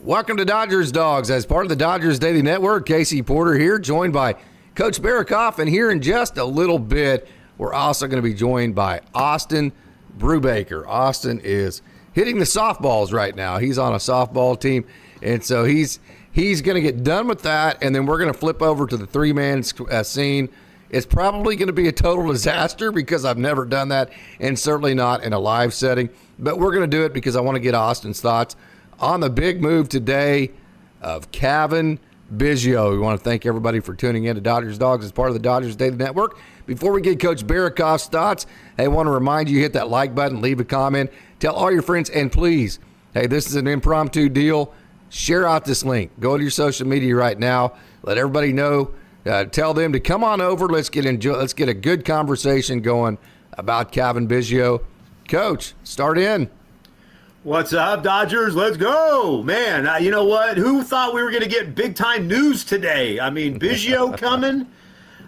Welcome to Dodgers Dogs. As part of the Dodgers Daily Network, Casey Porter here, joined by Coach Barrakoff. And here in just a little bit, we're also going to be joined by Austin Brubaker. Austin is hitting the softballs right now. He's on a softball team, and so he's going to get done with that, and then we're going to flip over to the three-man scene. It's probably going to be a total disaster because I've never done that, and certainly not in a live setting. But we're going to do it because I want to get Austin's thoughts on the big move today of Cavan Biggio. We want to thank everybody for tuning in to Dodgers Dogs as part of the Dodgers Daily Network. Before we get Coach Barrakoff's thoughts, I want to remind you, hit that like button, leave a comment, tell all your friends, and please, hey, this is an impromptu deal. Share out this link. Go to your social media right now. Let everybody know. Tell them to come on over. Let's get a good conversation going about Cavan Biggio. Coach, start in. What's up, Dodgers? Let's go. Man, you know what? Who thought we were going to get big-time news today? I mean, Biggio coming.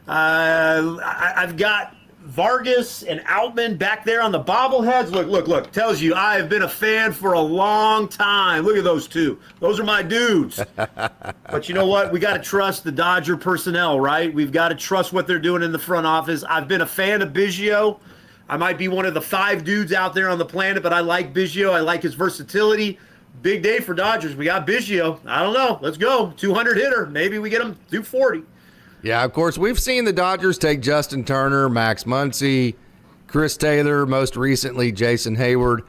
I've got Vargas and Outman back there on the bobbleheads. Look. Tells you I have been a fan for a long time. Look at those two. Those are my dudes. But you know what? We got to trust the Dodger personnel, right? We've got to trust what they're doing in the front office. I've been a fan of Biggio. I might be one of the 5 dudes out there on the planet, but I like Biggio. I like his versatility. Big day for Dodgers. We got Biggio. I don't know. Let's go. 200 hitter. Maybe we get him 240. Yeah, of course, we've seen the Dodgers take Justin Turner, Max Muncy, Chris Taylor, most recently Jason Hayward.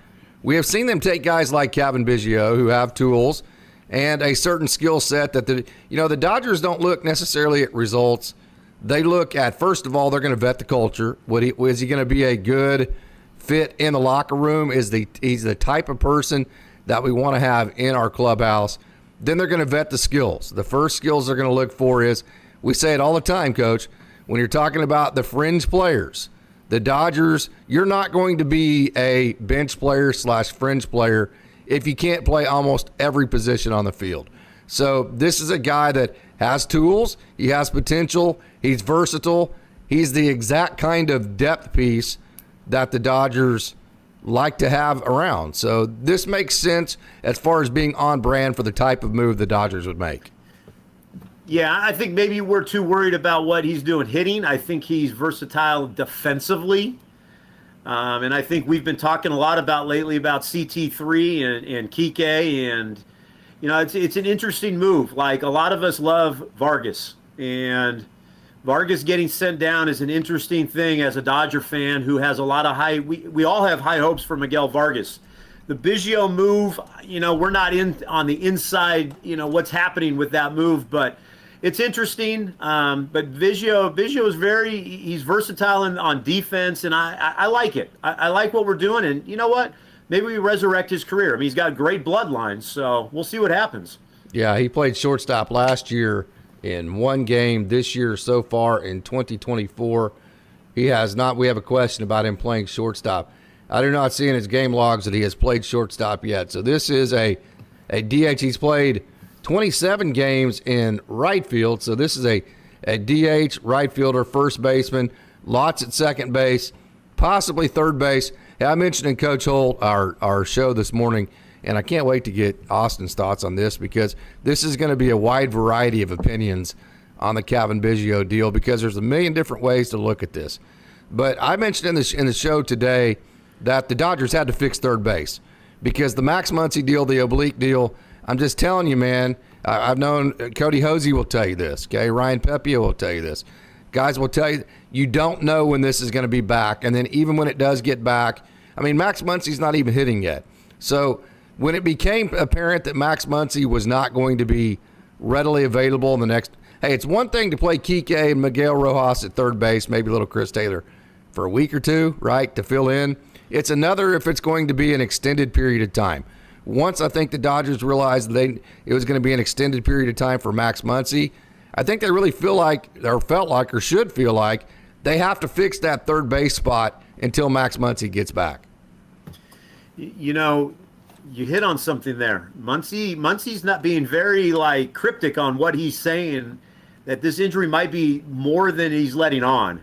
We have seen them take guys like Cavan Biggio who have tools and a certain skill set that the Dodgers don't look necessarily at results. They look at, first of all, they're going to vet the culture. Is he going to be a good fit in the locker room? He's the type of person that we want to have in our clubhouse. Then they're going to vet the skills. The first skills they're going to look for is, we say it all the time, Coach, when you're talking about the fringe players, the Dodgers, you're not going to be a bench player / fringe player if you can't play almost every position on the field. So this is a guy that has tools, he has potential, he's versatile, he's the exact kind of depth piece that the Dodgers like to have around. So this makes sense as far as being on brand for the type of move the Dodgers would make. Yeah, I think maybe we're too worried about what he's doing hitting. I think he's versatile defensively. And I think we've been talking a lot lately about CT3 and Kike, and it's an interesting move. Like, a lot of us love Vargas, and Vargas getting sent down is an interesting thing as a Dodger fan who has a lot of we all have high hopes for Miguel Vargas. The Biggio move, we're not on the inside, what's happening with that move, but it's interesting. But Biggio is he's versatile on defense, and I like it. I like what we're doing, and you know what? Maybe we resurrect his career. I mean, he's got great bloodlines, so we'll see what happens. Yeah, he played shortstop last year in one game. This year so far in 2024, he has not. We have a question about him playing shortstop. I do not see in his game logs that he has played shortstop yet. So this is a DH. He's played 27 games in right field. So this is a DH, right fielder, first baseman, lots at second base, possibly third base. I mentioned in Coach Holt our show this morning, and I can't wait to get Austin's thoughts on this because this is going to be a wide variety of opinions on the Cavan Biggio deal because there's a million different ways to look at this. But I mentioned in the show today that the Dodgers had to fix third base because the Max Muncy deal, the oblique deal, I'm just telling you, man, I've known Cody Hosey will tell you this, okay? Ryan Pepia will tell you this. Guys will tell you, you don't know when this is going to be back. And then even when it does get back, I mean, Max Muncy's not even hitting yet. So when it became apparent that Max Muncy was not going to be readily available in the next, hey, it's one thing to play Kike and Miguel Rojas at third base, maybe a little Chris Taylor for a week or two, right, to fill in. It's another if it's going to be an extended period of time. Once I think the Dodgers realized it was going to be an extended period of time for Max Muncy, I think they really felt like should feel like they have to fix that third base spot until Max Muncy gets back. You hit on something there. Muncy's not being very cryptic on what he's saying, that this injury might be more than he's letting on.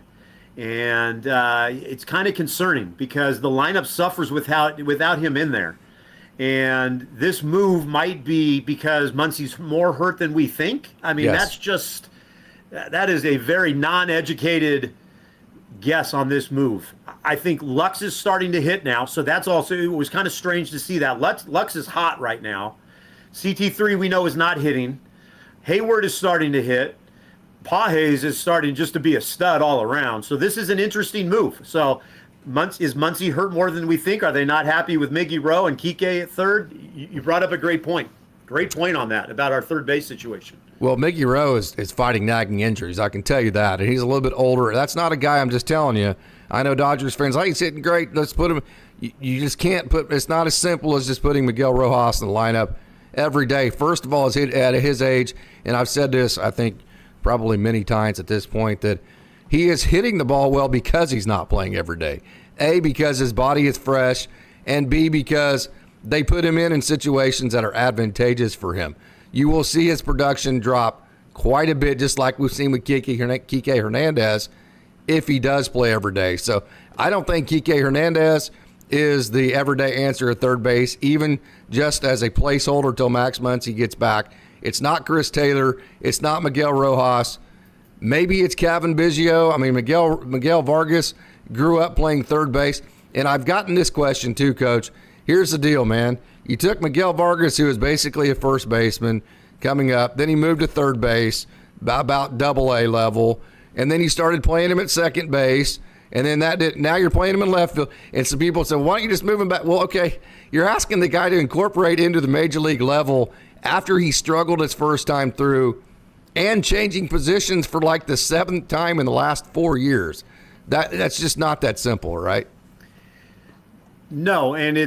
And it's kind of concerning because the lineup suffers without him in there. And this move might be because Muncy's more hurt than we think. I mean, Yes. that is a very non-educated guess on this move. I think Lux is starting to hit now, so that's also, it was kind of strange to see that. Lux is hot right now. CT3 we know is not hitting. Hayward is starting to hit. Pages is starting just to be a stud all around. So this is an interesting move. So is Muncy hurt more than we think? Are they not happy with Miggy Rowe and Kike at third? You brought up a great point. Great point on that, about our third base situation. Well, Miggy Rowe is fighting nagging injuries. I can tell you that. And he's a little bit older. That's not a guy, I'm just telling you. I know Dodgers fans, he's hitting great. Let's put him. You just can't put, it's not as simple as just putting Miguel Rojas in the lineup every day. First of all, at his age, and I've said this, I think, probably many times at this point, that he is hitting the ball well because he's not playing every day. A, because his body is fresh, and B, because they put him in situations that are advantageous for him. You will see his production drop quite a bit, just like we've seen with Kike Hernandez, if he does play every day. So I don't think Kike Hernandez is the everyday answer at third base, even just as a placeholder till Max Muncy gets back. It's not Chris Taylor. It's not Miguel Rojas. Maybe it's Kevin Biggio. I mean, Miguel Vargas grew up playing third base. And I've gotten this question too, Coach. Here's the deal, man. You took Miguel Vargas, who was basically a first baseman coming up. Then he moved to third base, about double-A level. And then you started playing him at second base. And then now you're playing him in left field. And some people say, why don't you just move him back? Well, okay, you're asking the guy to incorporate into the major league level after he struggled his first time through and changing positions for like the seventh time in the last 4 years. That's just not that simple, right? No, and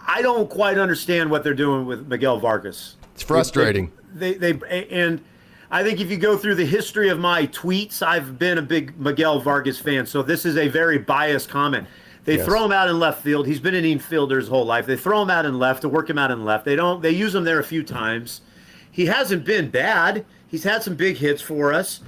I don't quite understand what they're doing with Miguel Vargas. It's frustrating. And I think if you go through the history of my tweets, I've been a big Miguel Vargas fan, so this is a very biased comment. They throw him out in left field. He's been an infielder his whole life. They throw him out in left to work him out in left. They use him there a few times. He hasn't been bad. He's had some big hits for us.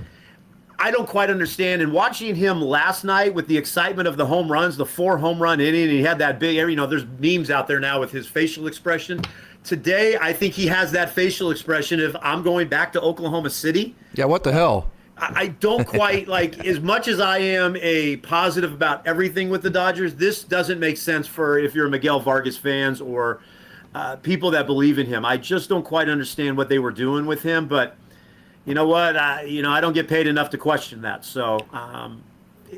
I don't quite understand. And watching him last night with the excitement of the home runs, the 4 home run inning, and he had that big, there's memes out there now with his facial expression. Today, I think he has that facial expression of, I'm going back to Oklahoma City. Yeah, what the hell? I don't quite, as much as I am a positive about everything with the Dodgers, this doesn't make sense for if you're Miguel Vargas fans or people that believe in him. I just don't quite understand what they were doing with him, but you know what? I don't get paid enough to question that. So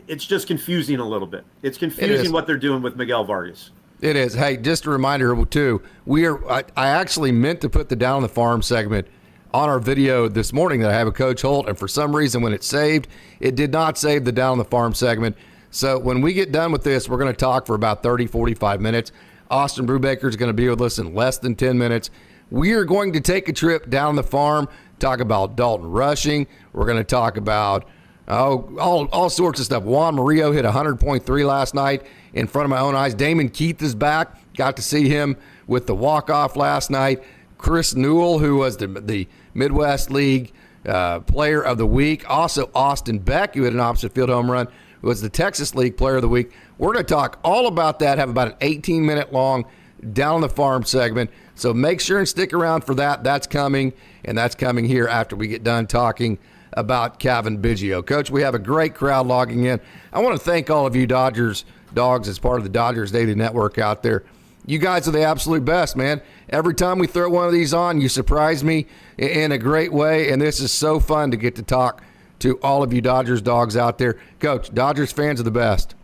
it's just confusing a little bit. It's confusing what they're doing with Miguel Vargas. It is. Hey, just a reminder too. I actually meant to put the Down on the Farm segment on our video this morning that I have with Coach Holt, and for some reason when it saved, it did not save the Down on the Farm segment. So when we get done with this, we're going to talk for about 30, 45 minutes. Austin Brubaker is going to be with us in less than 10 minutes. We are going to take a trip down the farm, talk about Dalton Rushing. We're going to talk about all sorts of stuff. Juan Murillo hit 100.3 last night in front of my own eyes. Damon Keith is back. Got to see him with the walk-off last night. Chris Newell, who was the Midwest League Player of the Week. Also, Austin Beck, who hit an opposite field home run, who was the Texas League Player of the Week. We're going to talk all about that, have about an 18-minute long Down on the Farm segment. So make sure and stick around for that. That's coming, and that's coming here after we get done talking about Kevin Biggio. Coach, we have a great crowd logging in. I want to thank all of you Dodgers dogs as part of the Dodgers Daily Network out there. You guys are the absolute best, man. Every time we throw one of these on, you surprise me in a great way, and this is so fun to get to talk to all of you Dodgers dogs out there. Coach, Dodgers fans are the best.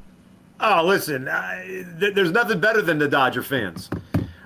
Oh, listen, there's nothing better than the Dodger fans.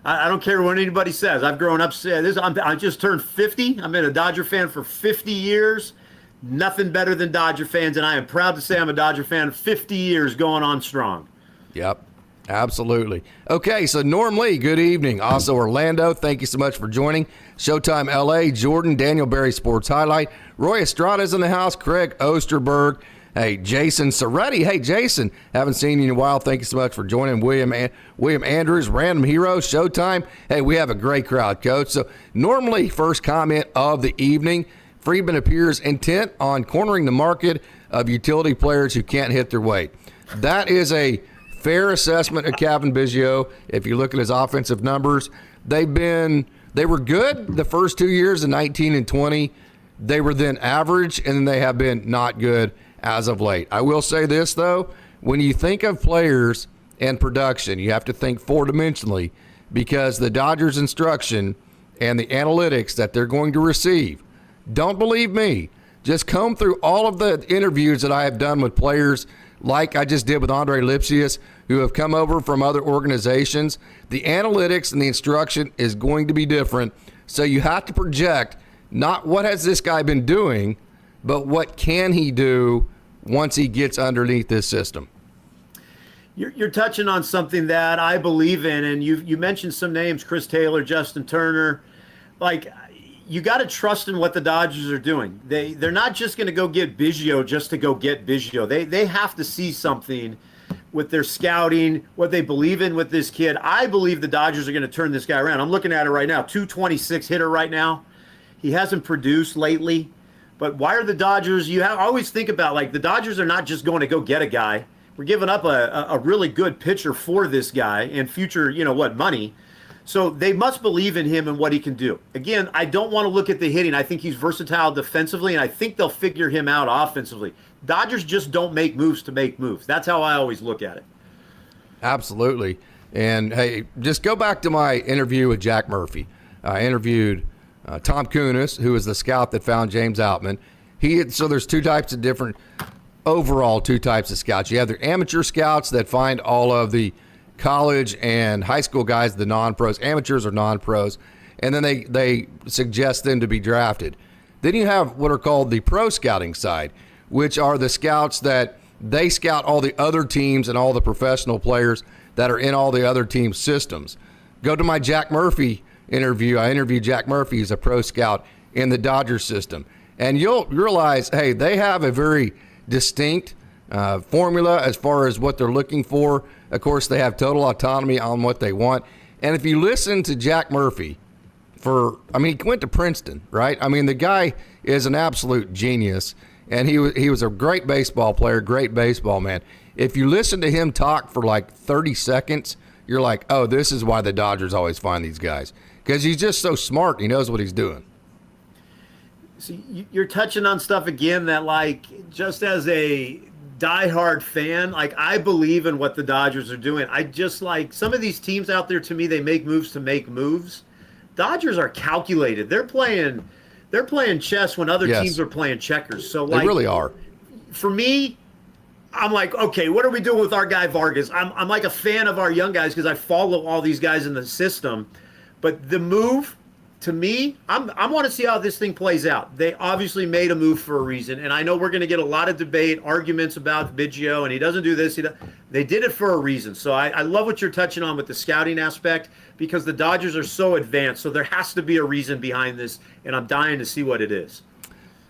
I don't care what anybody says. I've grown up. I just turned 50. I've been a Dodger fan for 50 years. Nothing better than Dodger fans, and I am proud to say I'm a Dodger fan 50 years going on strong. Yep, absolutely. Okay, so Norm Lee, good evening. Also, Orlando, thank you so much for joining. Showtime LA, Jordan, Daniel Berry Sports Highlight. Roy Estrada's in the house. Craig Osterberg. Hey, Jason Soretti. Hey, Jason, haven't seen you in a while. Thank you so much for joining. William Andrews, Random Hero, Showtime. Hey, we have a great crowd, Coach. So normally, first comment of the evening, Friedman appears intent on cornering the market of utility players who can't hit their weight. That is a fair assessment of Kevin Biggio. If you look at his offensive numbers, they were good the first 2 years in 19 and 20. They were then average, and then they have been not good as of late. I will say this, though. When you think of players and production, you have to think four-dimensionally, because the Dodgers' instruction and the analytics that they're going to receive, don't believe me. Just comb through all of the interviews that I have done with players, like I just did with Andre Lipsius, who have come over from other organizations. The analytics and the instruction is going to be different. So you have to project not what has this guy been doing, but what can he do once he gets underneath this system. You're touching on something that I believe in, and you mentioned some names, Chris Taylor, Justin Turner. Like, you got to trust in what the Dodgers are doing. They're not just going to go get Biggio just to go get Biggio. They have to see something with their scouting, what they believe in with this kid. I believe the Dodgers are going to turn this guy around. I'm looking at it right now, 226 hitter right now. He hasn't produced lately, but why are the Dodgers? Always think about, like, the Dodgers are not just going to go get a guy. We're giving up a really good pitcher for this guy and future, money. So they must believe in him and what he can do. Again, I don't want to look at the hitting. I think he's versatile defensively, and I think they'll figure him out offensively. Dodgers just don't make moves to make moves. That's how I always look at it. Absolutely. And, hey, just go back to my interview with Jack Murphy. I interviewed Tom Kunis, who was the scout that found James Outman. So there's two types of scouts. You have the amateur scouts that find all of the college and high school guys, the non-pros, amateurs or non-pros, and then they suggest them to be drafted. Then you have what are called the pro scouting side, which are the scouts that they scout all the other teams and all the professional players that are in all the other team systems. Go to my Jack Murphy interview. I interviewed Jack Murphy. He's a pro scout in the Dodgers system. And you'll realize, hey, they have a very distinct formula as far as what they're looking for. Of course, they have total autonomy on what they want. And if you listen to Jack Murphy he went to Princeton, right? I mean, the guy is an absolute genius, and he was a great baseball player, great baseball man. If you listen to him talk for like 30 seconds, you're like, oh, this is why the Dodgers always find these guys, because he's just so smart. He knows what he's doing. See, you're touching on stuff again that, like, just as a diehard fan, like, I believe in what the Dodgers are doing. I just, like, some of these teams out there, to me, they make moves to make moves. Dodgers are calculated. They're playing chess when other teams are playing checkers. So, like, they really are. For me, I'm like, okay, what are we doing with our guy Vargas? I'm like a fan of our young guys because I follow all these guys in the system. But the move, to me, I want to see how this thing plays out. They obviously made a move for a reason, and I know we're going to get a lot of debate, arguments about Biggio, and he doesn't do this. They did it for a reason. So I love what you're touching on with the scouting aspect, because the Dodgers are so advanced. So there has to be a reason behind this, and I'm dying to see what it is.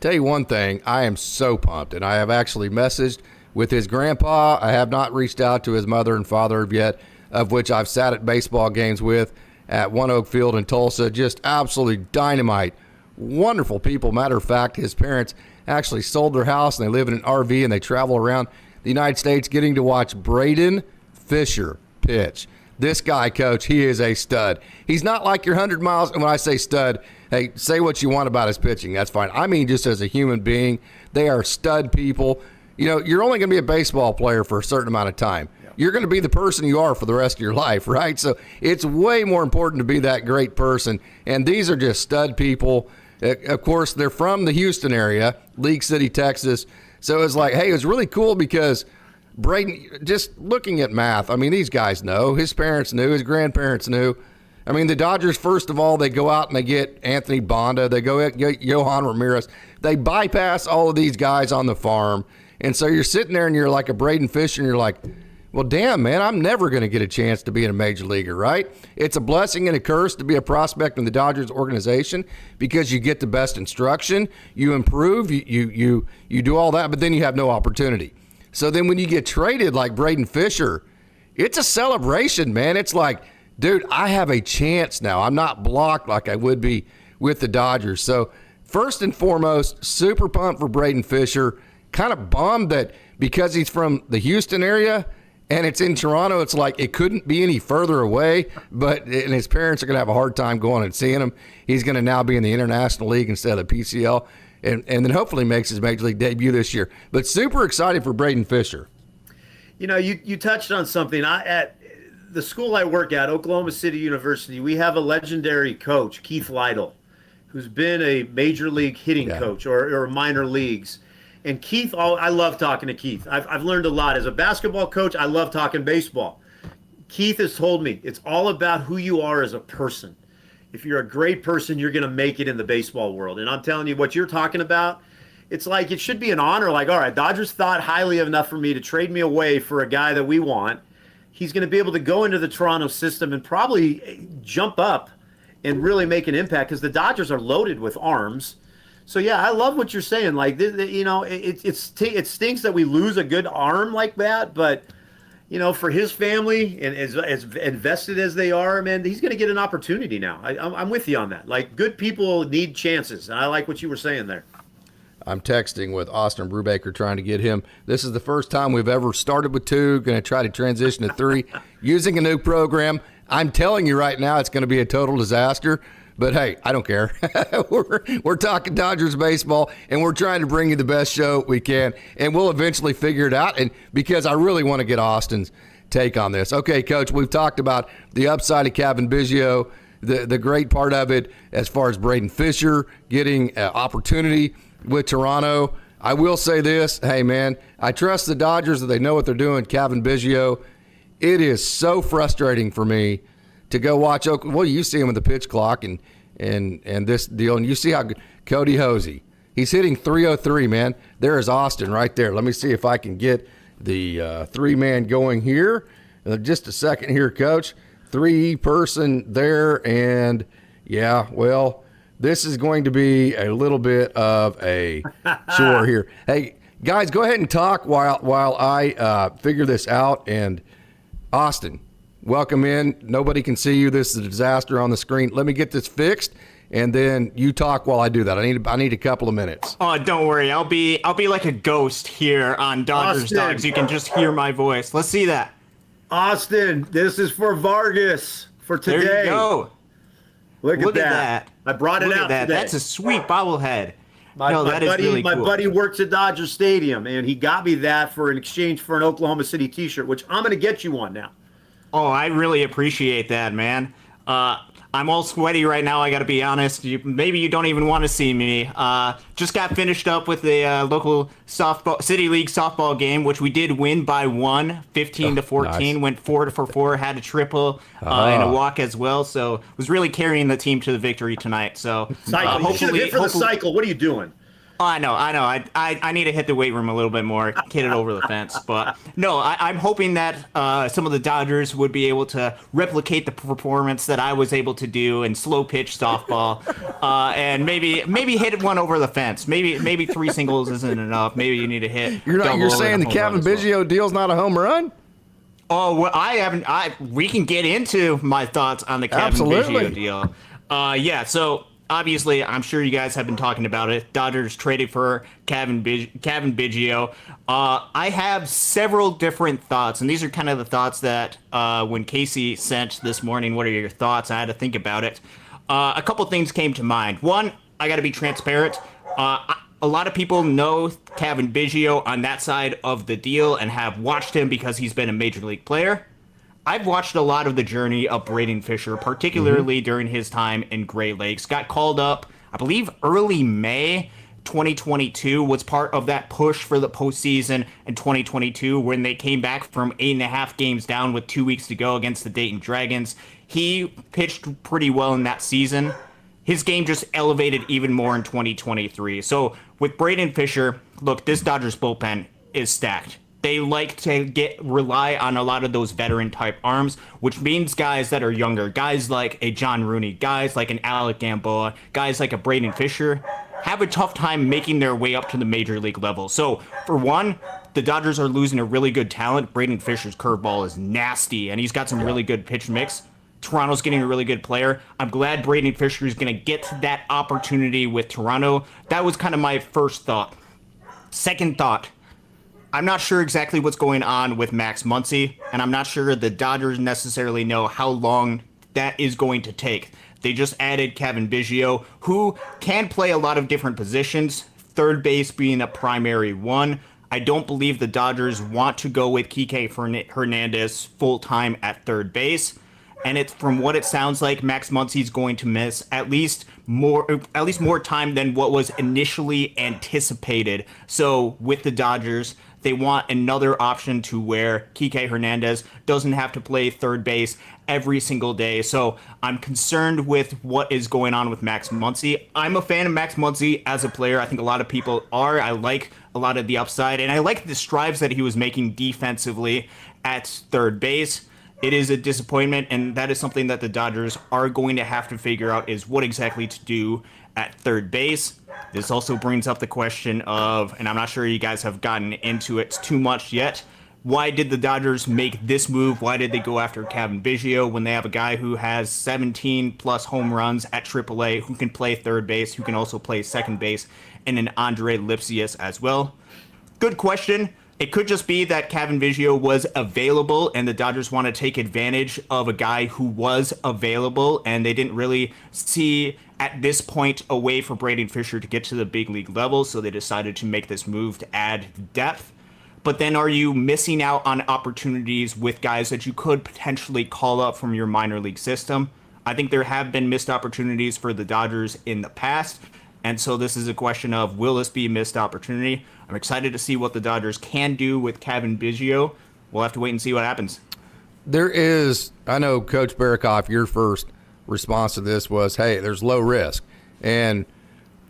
Tell you one thing, I am so pumped, and I have actually messaged with his grandpa. I have not reached out to his mother and father yet, of which I've sat at baseball games with at One Oak Field in Tulsa. Just absolutely dynamite, wonderful people. Matter of fact, his parents actually sold their house and they live in an RV and they travel around the United States getting to watch Braden Fisher pitch. This guy, Coach, he is a stud. He's not like your 100 miles. And when I say stud, hey, say what you want about his pitching. That's fine. I mean, just as a human being, they are stud people. You know, you're only going to be a baseball player for a certain amount of time. You're going to be the person you are for the rest of your life, right? So it's way more important to be that great person. And these are just stud people. Of course, they're from the Houston area, League City, Texas. So it's like, hey, it was really cool because Braden, just looking at math, I mean, these guys know. His parents knew. His grandparents knew. I mean, the Dodgers, first of all, they go out and they get Anthony Bonda. They go get Johan Ramirez. They bypass all of these guys on the farm. And so you're sitting there and you're like a Braden Fisher and you're like, well, damn, man, I'm never going to get a chance to be in a major leaguer, right? It's a blessing and a curse to be a prospect in the Dodgers organization because you get the best instruction, you improve, you do all that, but then you have no opportunity. So then when you get traded like Braden Fisher, it's a celebration, man. It's like, dude, I have a chance now. I'm not blocked like I would be with the Dodgers. So first and foremost, super pumped for Braden Fisher. Kind of bummed that because he's from the Houston area, and it's in Toronto. It's like it couldn't be any further away, and his parents are going to have a hard time going and seeing him. He's going to now be in the International League instead of the PCL, and then hopefully makes his Major League debut this year. But super excited for Braden Fisher. You know, you touched on something. At the school I work at, Oklahoma City University, we have a legendary coach, Keith Lytle, who's been a Major League hitting coach or minor leagues. And Keith, I love talking to Keith. I've learned a lot. As a basketball coach, I love talking baseball. Keith has told me it's all about who you are as a person. If you're a great person, you're going to make it in the baseball world. And I'm telling you, what you're talking about, it's like it should be an honor. Like, all right, Dodgers thought highly enough for me to trade me away for a guy that we want. He's going to be able to go into the Toronto system and probably jump up and really make an impact because the Dodgers are loaded with arms. So, yeah, I love what you're saying. Like, you know, it stinks that we lose a good arm like that. But, you know, for his family and as invested as they are, man, he's going to get an opportunity now. I'm with you on that. Like, good people need chances. And I like what you were saying there. I'm texting with Austin Brubaker trying to get him. This is the first time we've ever started with 2, going to try to transition to 3 using a new program. I'm telling you right now it's going to be a total disaster. But, hey, I don't care. we're talking Dodgers baseball, and we're trying to bring you the best show we can, and we'll eventually figure it out, and because I really want to get Austin's take on this. Okay, Coach, we've talked about the upside of Cavan Biggio, the great part of it as far as Braden Fisher getting an opportunity with Toronto. I will say this. Hey, man, I trust the Dodgers that they know what they're doing. Cavan Biggio, it is so frustrating for me to go watch. Well, you see him with the pitch clock and this deal, and you see how Cody Hosey, he's hitting 303, man. There is Austin right there. Let me see if I can get the 3-man going here. Just a second here, Coach. 3-person there, and yeah, well, this is going to be a little bit of a chore here. Hey, guys, go ahead and talk while I figure this out. And Austin, welcome in. Nobody can see you. This is a disaster on the screen. Let me get this fixed, and then you talk while I do that. I need a couple of minutes. Oh, don't worry. I'll be like a ghost here on Dodgers Austin. Dogs. You can just hear my voice. Let's see that. Austin, this is for Vargas for today. There you go. Look at that. I brought it out today. That's a sweet bobblehead. My buddy works at Dodger Stadium, and he got me that in exchange for an Oklahoma City T-shirt, which I'm going to get you one now. Oh, I really appreciate that, man. I'm all sweaty right now, I got to be honest. Maybe you don't even want to see me. Just got finished up with the local City League softball game, which we did win by 15-14. Nice. Went 4-for-4, had a triple and a walk as well. So was really carrying the team to the victory tonight. So cycle. You should have hit for the cycle. What are you doing? Oh, I know. I need to hit the weight room a little bit more, hit it over the fence. But no, I'm hoping that some of the Dodgers would be able to replicate the performance that I was able to do in slow pitch softball, and maybe hit one over the fence. Maybe 3 singles isn't enough. Maybe you need to hit. You're saying the Cavan Biggio deal's not a home run? Oh, well, we can get into my thoughts on the Cavan Biggio deal. Yeah. So. Obviously, I'm sure you guys have been talking about it. Dodgers traded for Cavan Biggio. I have several different thoughts, and these are kind of the thoughts that when Casey sent this morning, what are your thoughts? I had to think about it. A couple things came to mind. One, I got to be transparent. A lot of people know Cavan Biggio on that side of the deal and have watched him because he's been a major league player. I've watched a lot of the journey of Braden Fisher, particularly during his time in Great Lakes. Got called up, I believe, early May 2022, was part of that push for the postseason in 2022 when they came back from 8.5 games down with 2 weeks to go against the Dayton Dragons. He pitched pretty well in that season. His game just elevated even more in 2023. So with Braden Fisher, look, this Dodgers bullpen is stacked. They like to rely on a lot of those veteran type arms, which means guys that are younger, guys like a John Rooney, guys like an Alec Gamboa, guys like a Braden Fisher, have a tough time making their way up to the major league level. So for one, the Dodgers are losing a really good talent. Braden Fisher's curveball is nasty, and he's got some really good pitch mix. Toronto's getting a really good player. I'm glad Braden Fisher is going to get that opportunity with Toronto. That was kind of my first thought. Second thought, I'm not sure exactly what's going on with Max Muncy, and I'm not sure the Dodgers necessarily know how long that is going to take. They just added Cavan Biggio, who can play a lot of different positions, third base being a primary one. I don't believe the Dodgers want to go with Kike Hernandez full-time at third base. And it's from what it sounds like, Max Muncy's going to miss at least more time than what was initially anticipated. So with the Dodgers, they want another option to where Kike Hernandez doesn't have to play third base every single day. So I'm concerned with what is going on with Max Muncy. I'm a fan of Max Muncy as a player. I think a lot of people are. I like a lot of the upside, and I like the strides that he was making defensively at third base. It is a disappointment, and that is something that the Dodgers are going to have to figure out, is what exactly to do at third base. This also brings up the question of, and I'm not sure you guys have gotten into it too much yet, why did the Dodgers make this move? Why did they go after Cavan Biggio when they have a guy who has 17 plus home runs at AAA, who can play third base, who can also play second base, and an Andre Lipsius as well? Good question. It could just be that Cavan Biggio was available and the Dodgers want to take advantage of a guy who was available, and they didn't really see at this point a way for Braden Fisher to get to the big league level, so they decided to make this move to add depth. But then are you missing out on opportunities with guys that you could potentially call up from your minor league system? I think there have been missed opportunities for the Dodgers in the past, and so this is a question of, will this be a missed opportunity? I'm excited to see what the Dodgers can do with Cavan Biggio. We'll have to wait and see what happens. There is, I know, Coach Barikoff, your first response to this was, hey, there's low risk. And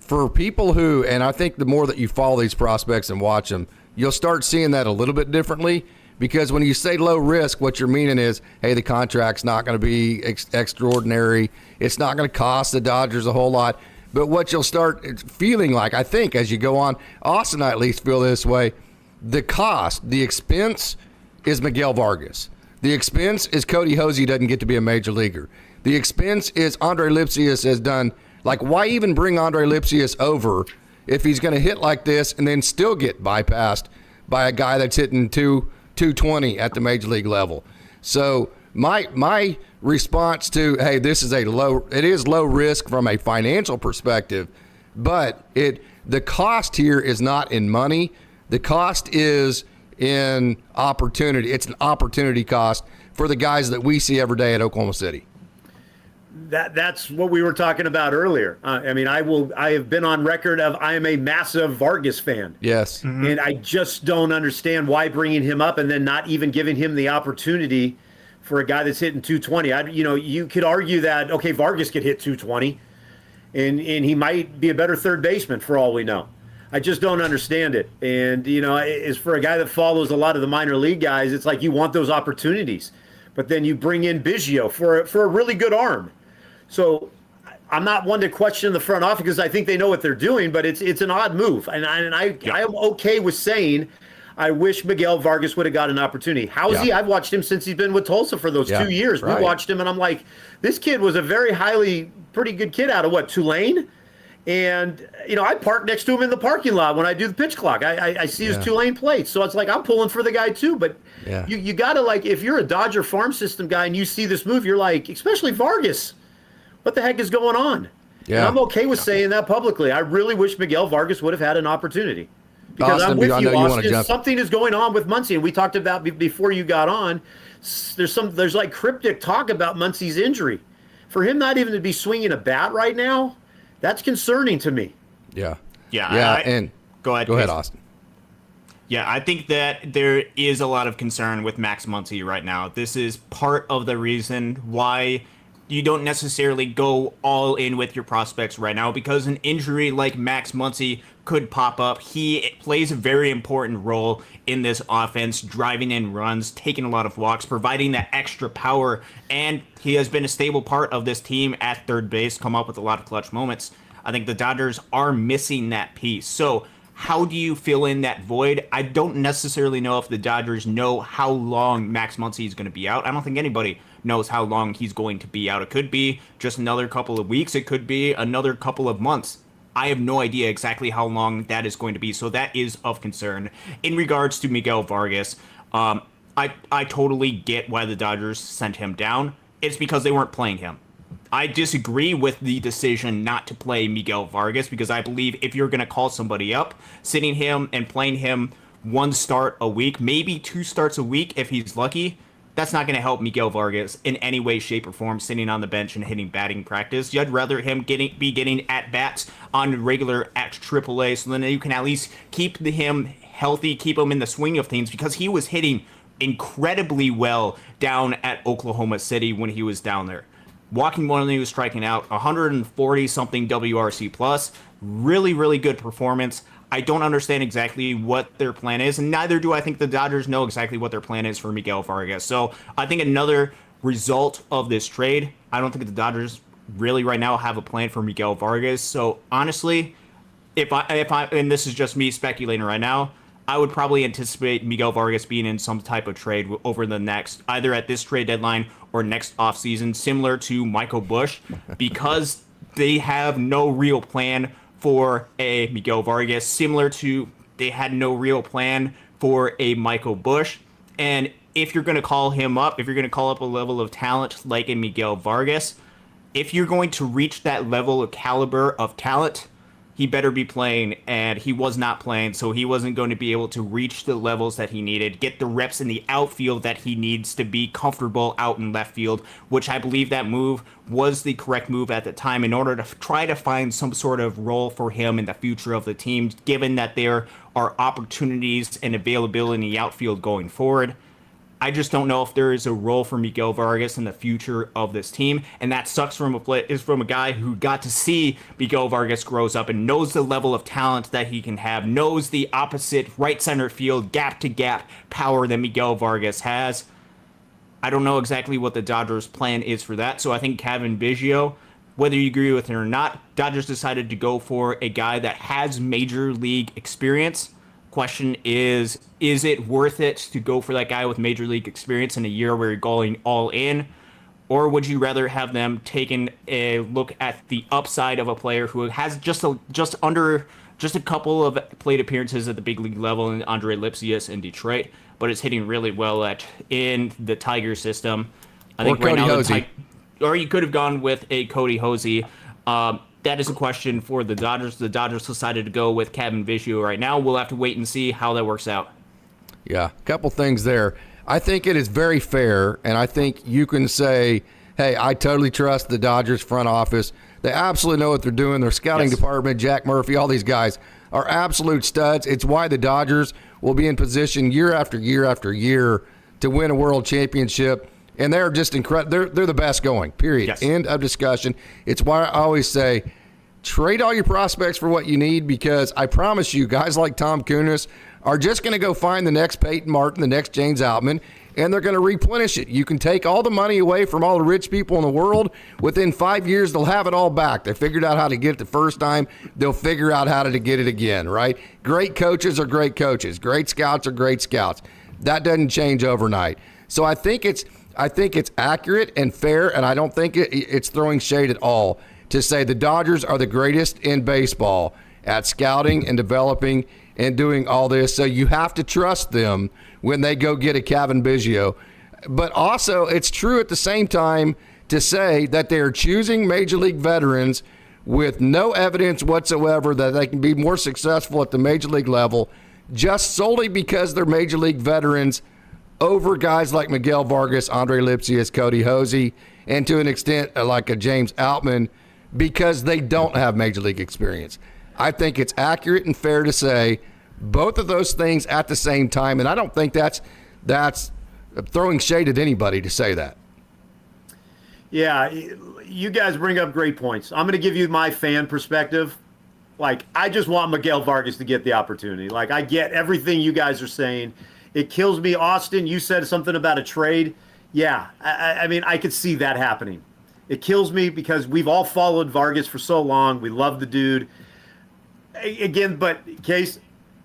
for people who, and I think the more that you follow these prospects and watch them, you'll start seeing that a little bit differently, because when you say low risk, what you're meaning is, hey, the contract's not going to be extraordinary. It's not going to cost the Dodgers a whole lot. But what you'll start feeling like, I think, as you go on, Austin, I at least feel this way, the cost, the expense is Miguel Vargas. The expense is Cody Hosey doesn't get to be a major leaguer. The expense is Andre Lipsius has done, like, why even bring Andre Lipsius over if he's going to hit like this and then still get bypassed by a guy that's hitting 220 at the major league level? So my response to, hey, this is it is low risk from a financial perspective, but the cost here is not in money. The cost is in opportunity. It's an opportunity cost for the guys that we see every day at Oklahoma City. That's what we were talking about earlier. I mean, I have been on record of, I am a massive Vargas fan. Yes. Mm-hmm. And I just don't understand why bringing him up and then not even giving him the opportunity for a guy that's hitting 220. You could argue that, okay, Vargas could hit 220 and he might be a better third baseman for all we know. I just don't understand it. And, as for a guy that follows a lot of the minor league guys, it's like you want those opportunities. But then you bring in Biggio for a really good arm. So I'm not one to question the front office because I think they know what they're doing, but it's an odd move. And I am okay with saying I wish Miguel Vargas would have got an opportunity. How is he? I've watched him since he's been with Tulsa for those 2 years. Right. We watched him, and I'm like, this kid was a very pretty good kid out of Tulane? And, I park next to him in the parking lot when I do the pitch clock. I see his Tulane plates. So it's like I'm pulling for the guy too. But you got to, if you're a Dodger farm system guy and you see this move, you're like, especially Vargas, what the heck is going on? Yeah. And I'm okay with saying that publicly. I really wish Miguel Vargas would have had an opportunity. Because Austin, I'm with you, Austin. Something is going on with Muncy, and we talked about before you got on. There's like cryptic talk about Muncy's injury. For him not even to be swinging a bat right now, that's concerning to me. Yeah. And go ahead, Austin. Yeah, I think that there is a lot of concern with Max Muncy right now. This is part of the reason why you don't necessarily go all in with your prospects right now, because an injury like Max Muncy could pop up. He plays a very important role in this offense, driving in runs, taking a lot of walks, providing that extra power, and he has been a stable part of this team at third base, come up with a lot of clutch moments. I think the Dodgers are missing that piece. So how do you fill in that void? I don't necessarily know if the Dodgers know how long Max Muncy is going to be out. I don't think anybody knows how long he's going to be out. It could be just another couple of weeks. It could be another couple of months. I have no idea exactly how long that is going to be, so that is of concern. In regards to Miguel Vargas, I totally get why the Dodgers sent him down. It's because they weren't playing him. I disagree with the decision not to play Miguel Vargas because I believe if you're going to call somebody up, sitting him and playing him one start a week, maybe 2 starts a week if he's lucky, that's not going to help Miguel Vargas in any way, shape, or form sitting on the bench and hitting batting practice. You'd rather him be getting at-bats on regular at AAA so then you can at least keep him healthy, keep him in the swing of things because he was hitting incredibly well down at Oklahoma City when he was down there. Walking one, he was striking out 140-something WRC plus. Really, really good performance. I don't understand exactly what their plan is, and neither do I think the Dodgers know exactly what their plan is for Miguel Vargas. So I think another result of this trade, I don't think the Dodgers really right now have a plan for Miguel Vargas. So honestly, if I and this is just me speculating right now, I would probably anticipate Miguel Vargas being in some type of trade over the next, either at this trade deadline or next offseason, similar to Michael Busch, because they have no real plan for a Miguel Vargas, similar to they had no real plan for a Michael Busch. And if you're going to call him up, if you're going to call up a level of talent like a Miguel Vargas, if you're going to reach that level of caliber of talent, he better be playing, and he was not playing, so he wasn't going to be able to reach the levels that he needed, get the reps in the outfield that he needs to be comfortable out in left field, which I believe that move was the correct move at the time in order to try to find some sort of role for him in the future of the team, given that there are opportunities and availability in the outfield going forward. I just don't know if there is a role for Miguel Vargas in the future of this team, and that sucks from a guy who got to see Miguel Vargas grows up and knows the level of talent that he can have, knows the opposite right center field gap-to-gap power that Miguel Vargas has. I don't know exactly what the Dodgers' plan is for that, so I think Cavan Biggio, whether you agree with it or not, Dodgers decided to go for a guy that has major league experience. Question is it worth it to go for that guy with major league experience in a year where you're going all in? Or would you rather have them taken a look at the upside of a player who has just a couple of plate appearances at the big league level in Andre Lipsius in Detroit, but is hitting really well in the Tiger system? I think right now, or you could have gone with a Cody Hosey. That is a question for the Dodgers. The Dodgers decided to go with Cavan Biggio right now. We'll have to wait and see how that works out. Yeah, a couple things there. I think it is very fair, and I think you can say, hey, I totally trust the Dodgers front office. They absolutely know what they're doing. Their scouting department, Jack Murphy, all these guys are absolute studs. It's why the Dodgers will be in position year after year after year to win a world championship. And they're just incredible. They're the best going, period. Yes. End of discussion. It's why I always say, trade all your prospects for what you need, because I promise you, guys like Tom Kunis are just going to go find the next Peyton Martin, the next James Outman, and they're going to replenish it. You can take all the money away from all the rich people in the world. Within 5 years, they'll have it all back. They figured out how to get it the first time. They'll figure out how to get it again, right? Great coaches are great coaches. Great scouts are great scouts. That doesn't change overnight. So I think it's accurate and fair, and I don't think it's throwing shade at all to say the Dodgers are the greatest in baseball at scouting and developing and doing all this. So you have to trust them when they go get a Cavan Biggio. But also, it's true at the same time to say that they're choosing major league veterans with no evidence whatsoever that they can be more successful at the major league level just solely because they're major league veterans over guys like Miguel Vargas, Andre Lipsius, Cody Hosey, and to an extent like a James Outman, because they don't have major league experience. I think it's accurate and fair to say both of those things at the same time, and I don't think that's throwing shade at anybody to say that. Yeah, you guys bring up great points. I'm going to give you my fan perspective. Like, I just want Miguel Vargas to get the opportunity. Like, I get everything you guys are saying. It kills me. Austin, you said something about a trade. Yeah, I mean, I could see that happening. It kills me because we've all followed Vargas for so long. We love the dude. Again, but Case,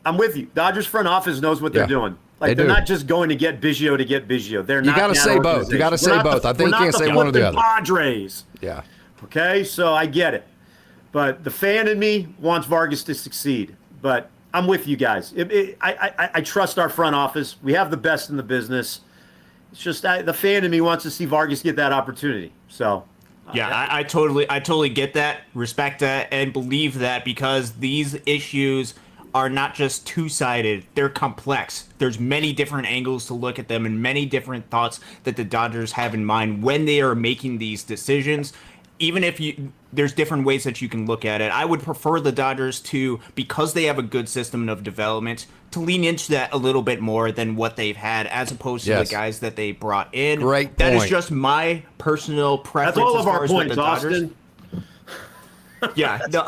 I'm with you. Dodgers front office knows what they're doing. Like, they're not just going to get Biggio to get Biggio. They're not. You got to say both. You got to say both. I think you can't say one or the other. Padres. Yeah. Okay, so I get it. But the fan in me wants Vargas to succeed. But I'm with you guys. I trust our front office. We have the best in the business. It's just the fan in me wants to see Vargas get that opportunity. So, yeah, I totally get that, respect that, and believe that, because these issues are not just two-sided, they're complex. There's many different angles to look at them and many different thoughts that the Dodgers have in mind when they are making these decisions. Even if there's different ways that you can look at it. I would prefer the Dodgers to, because they have a good system of development, to lean into that a little bit more than what they've had, as opposed to the guys that they brought in. Great point. That is just my personal preference. That's all as of far our as what points, the Dodgers. Austin. Yeah, no,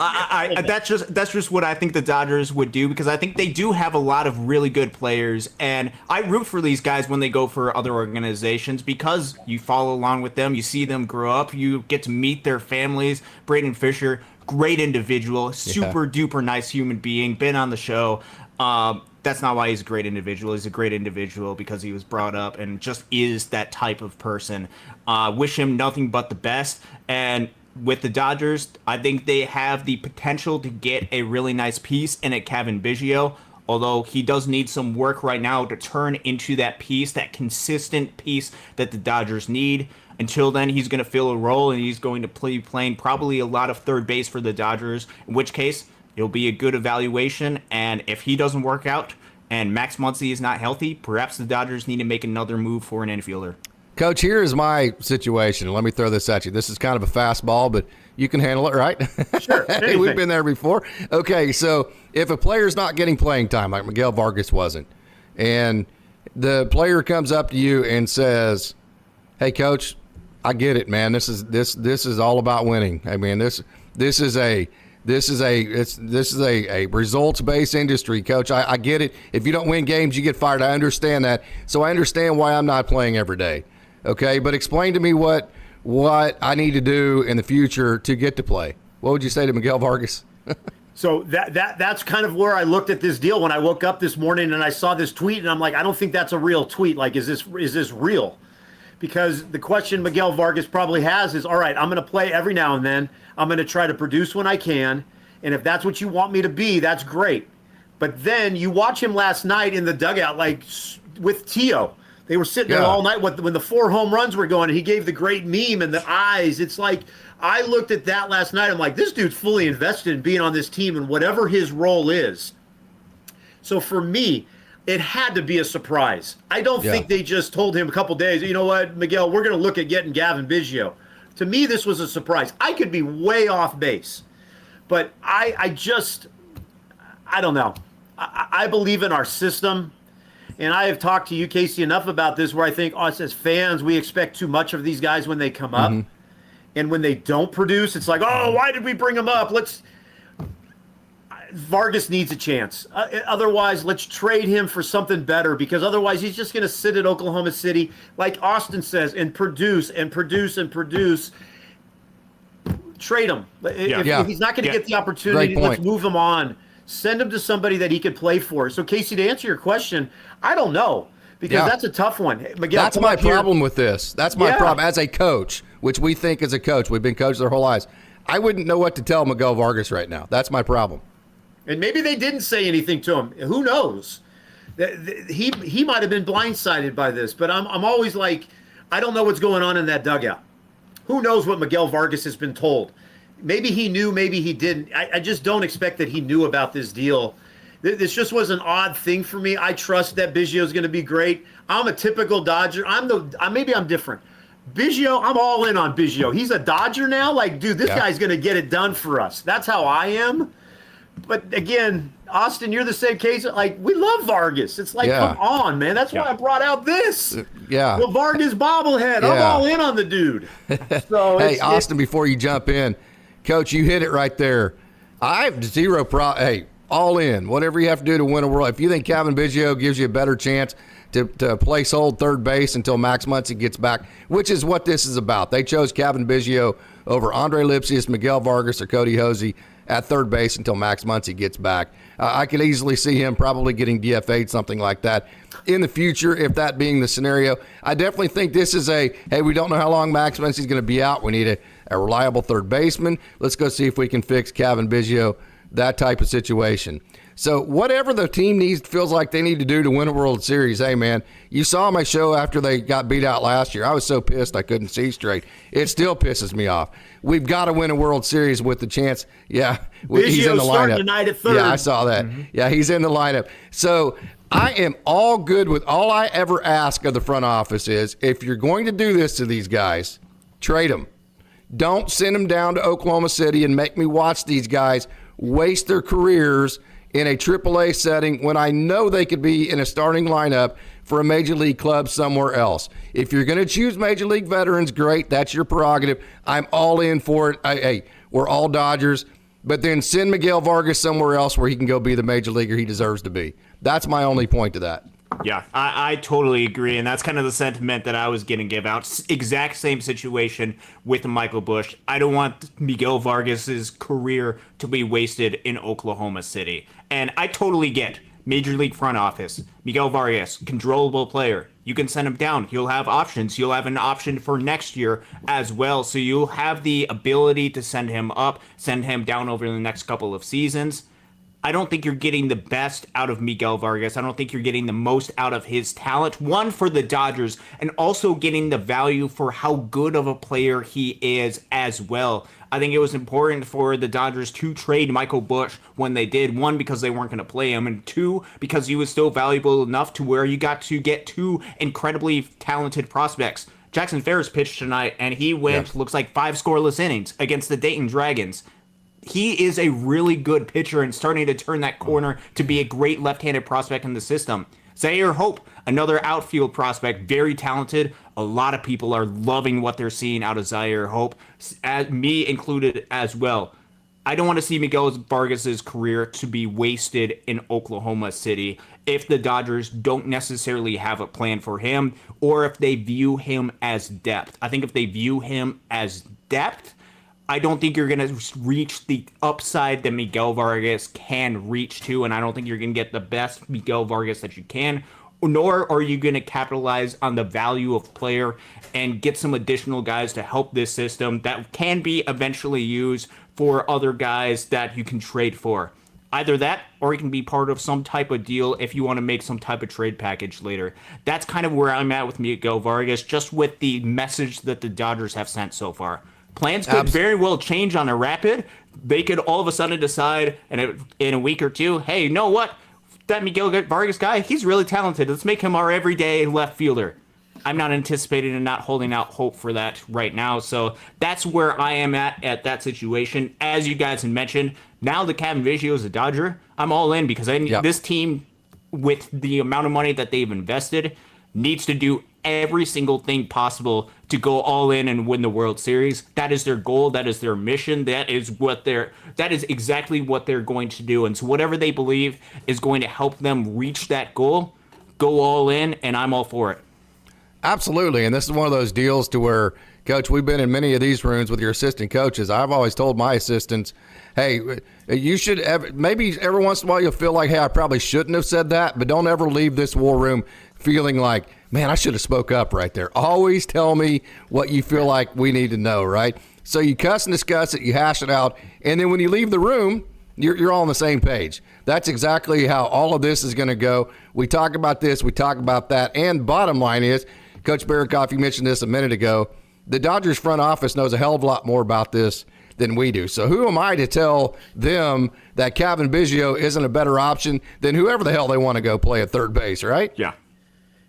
that's just what I think the Dodgers would do, because I think they do have a lot of really good players, and I root for these guys when they go for other organizations, because you follow along with them, you see them grow up, you get to meet their families. Braden Fisher, great individual, super duper nice human being, been on the show. That's not why he's a great individual. He's a great individual because he was brought up and just is that type of person. Wish him nothing but the best. And with the Dodgers, I think they have the potential to get a really nice piece in at Kevin Biggio, although he does need some work right now to turn into that piece, that consistent piece that the Dodgers need. Until then, he's going to fill a role, and he's going to play playing probably a lot of third base for the Dodgers, in which case it'll be a good evaluation. And if he doesn't work out and Max Muncy is not healthy, perhaps the Dodgers need to make another move for an infielder. Coach, here is my situation. Let me throw this at you. This is kind of a fastball, but you can handle it, right? Sure. Hey, we've been there before. Okay, so if a player's not getting playing time, like Miguel Vargas wasn't, and the player comes up to you and says, "Hey, Coach, I get it, man. This is all about winning. I mean, this is a results-based industry, Coach. I get it. If you don't win games, you get fired. I understand that. So I understand why I'm not playing every day. Okay, but explain to me what I need to do in the future to get to play." What would you say to Miguel Vargas? So that's kind of where I looked at this deal when I woke up this morning and I saw this tweet, and I'm like, I don't think that's a real tweet. Like, is this real? Because the question Miguel Vargas probably has is, all right, I'm going to play every now and then. I'm going to try to produce when I can. And if that's what you want me to be, that's great. But then you watch him last night in the dugout, like with Tio. They were sitting there all night when the 4 home runs were going, and he gave the great meme and the eyes. It's like, I looked at that last night. I'm like, this dude's fully invested in being on this team and whatever his role is. So for me, it had to be a surprise. I don't think they just told him a couple days, you know what, Miguel, we're going to look at getting Gavin Biggio. To me, this was a surprise. I could be way off base, but I don't know. I believe in our system, and I have talked to you, Casey, enough about this where I think us as fans, we expect too much of these guys when they come up. And when they don't produce, it's like, oh, why did we bring them up? Vargas needs a chance. Otherwise, let's trade him for something better, because otherwise he's just going to sit at Oklahoma City, like Austin says, and produce and produce and produce. Trade him. If he's not going to get the opportunity, let's move him on. Send him to somebody that he could play for. So, Casey, to answer your question, I don't know, because that's a tough one. Miguel, that's my problem with this. That's my problem as a coach, which we think as a coach. We've been coached our whole lives. I wouldn't know what to tell Miguel Vargas right now. That's my problem. And maybe they didn't say anything to him. Who knows? He might have been blindsided by this, but I'm always like, I don't know what's going on in that dugout. Who knows what Miguel Vargas has been told? Maybe he knew, maybe he didn't. I just don't expect that he knew about this deal. This just was an odd thing for me. I trust that Biggio is going to be great. I'm a typical Dodger. Maybe I'm different. Biggio, I'm all in on Biggio. He's a Dodger now. Like, dude, this guy's going to get it done for us. That's how I am. But again, Austin, you're the same case. Like, we love Vargas. It's like, come on, man. That's why I brought out this. The Vargas bobblehead. I'm all in on the dude. So hey, Austin, before you jump in, Coach, you hit it right there. I have zero problem. Hey, all in. Whatever you have to do to win a world. If you think Kevin Biggio gives you a better chance to place hold third base until Max Muncy gets back, which is what this is about. They chose Kevin Biggio over Andre Lipsius, Miguel Vargas, or Cody Hosey. at third base until Max Muncy gets back. I could easily see him probably getting DFA'd, something like that, in the future, if that being the scenario. I definitely think this is hey, we don't know how long Max Muncy's going to be out. We need a reliable third baseman. Let's go see if we can fix Cavan Biggio, that type of situation. So whatever the team feels like they need to do to win a World Series, hey, man, you saw my show after they got beat out last year. I was so pissed I couldn't see straight. It still pisses me off. We've got to win a World Series with the chance. Yeah, he's in the lineup tonight at third. Yeah, I saw that. Mm-hmm. Yeah, he's in the lineup. So I am all good with all I ever ask of the front office is, if you're going to do this to these guys, trade them. Don't send them down to Oklahoma City and make me watch these guys waste their careers in a AAA setting when I know they could be in a starting lineup for a major league club somewhere else. If you're going to choose major league veterans, great. That's your prerogative. I'm all in for it. Hey, we're all Dodgers. But then send Miguel Vargas somewhere else where he can go be the major leaguer he deserves to be. That's my only point to that. Yeah, I totally agree, and that's kind of the sentiment that I was going to give out. Exact same situation with Michael Busch. I don't want Miguel Vargas's career to be wasted in Oklahoma City. And I totally get Major League front office. Miguel Vargas, controllable player. You can send him down. He'll have options. You'll have an option for next year as well. So you'll have the ability to send him up, send him down over the next couple of seasons. I don't think you're getting the best out of Miguel Vargas. I don't think you're getting the most out of his talent. One, for the Dodgers, and also getting the value for how good of a player he is as well. I think it was important for the Dodgers to trade Michael Busch when they did. One, because they weren't going to play him, and two, because he was still valuable enough to where you got to get two incredibly talented prospects. Jackson Ferris pitched tonight, and he went, looks like 5 scoreless innings against the Dayton Dragons. He is a really good pitcher and starting to turn that corner to be a great left-handed prospect in the system. Zaire Hope, another outfield prospect, very talented. A lot of people are loving what they're seeing out of Zaire Hope, me included as well. I don't want to see Miguel Vargas's career to be wasted in Oklahoma City if the Dodgers don't necessarily have a plan for him, or if they view him as depth. I think if they view him as depth, I don't think you're going to reach the upside that Miguel Vargas can reach to, and I don't think you're going to get the best Miguel Vargas that you can, nor are you going to capitalize on the value of player and get some additional guys to help this system that can be eventually used for other guys that you can trade for. Either that, or it can be part of some type of deal if you want to make some type of trade package later. That's kind of where I'm at with Miguel Vargas, just with the message that the Dodgers have sent so far. Plans could very well change on a rapid. They could all of a sudden decide in a week or two, hey, you know what? That Miguel Vargas guy, he's really talented. Let's make him our everyday left fielder. I'm not anticipating and not holding out hope for that right now. So that's where I am at that situation. As you guys had mentioned, now that Cavan Biggio is a Dodger, I'm all in because this team, with the amount of money that they've invested, needs to do every single thing possible to go all in and win the World Series. That is their goal. That is their mission. That is exactly what they're going to do. And so whatever they believe is going to help them reach that goal, go all in, and I'm all for it. Absolutely. And this is one of those deals to where, Coach, we've been in many of these rooms with your assistant coaches. I've always told my assistants, hey, you should maybe every once in a while you'll feel like, hey, I probably shouldn't have said that, but don't ever leave this war room feeling like, man, I should have spoke up right there. Always tell me what you feel like we need to know, right? So you cuss and discuss it, you hash it out, and then when you leave the room, you're all on the same page. That's exactly how all of this is going to go. We talk about this, we talk about that, and bottom line is, Coach Barrakoff, you mentioned this a minute ago, the Dodgers front office knows a hell of a lot more about this than we do. So who am I to tell them that Cavan Biggio isn't a better option than whoever the hell they want to go play at third base, right? Yeah.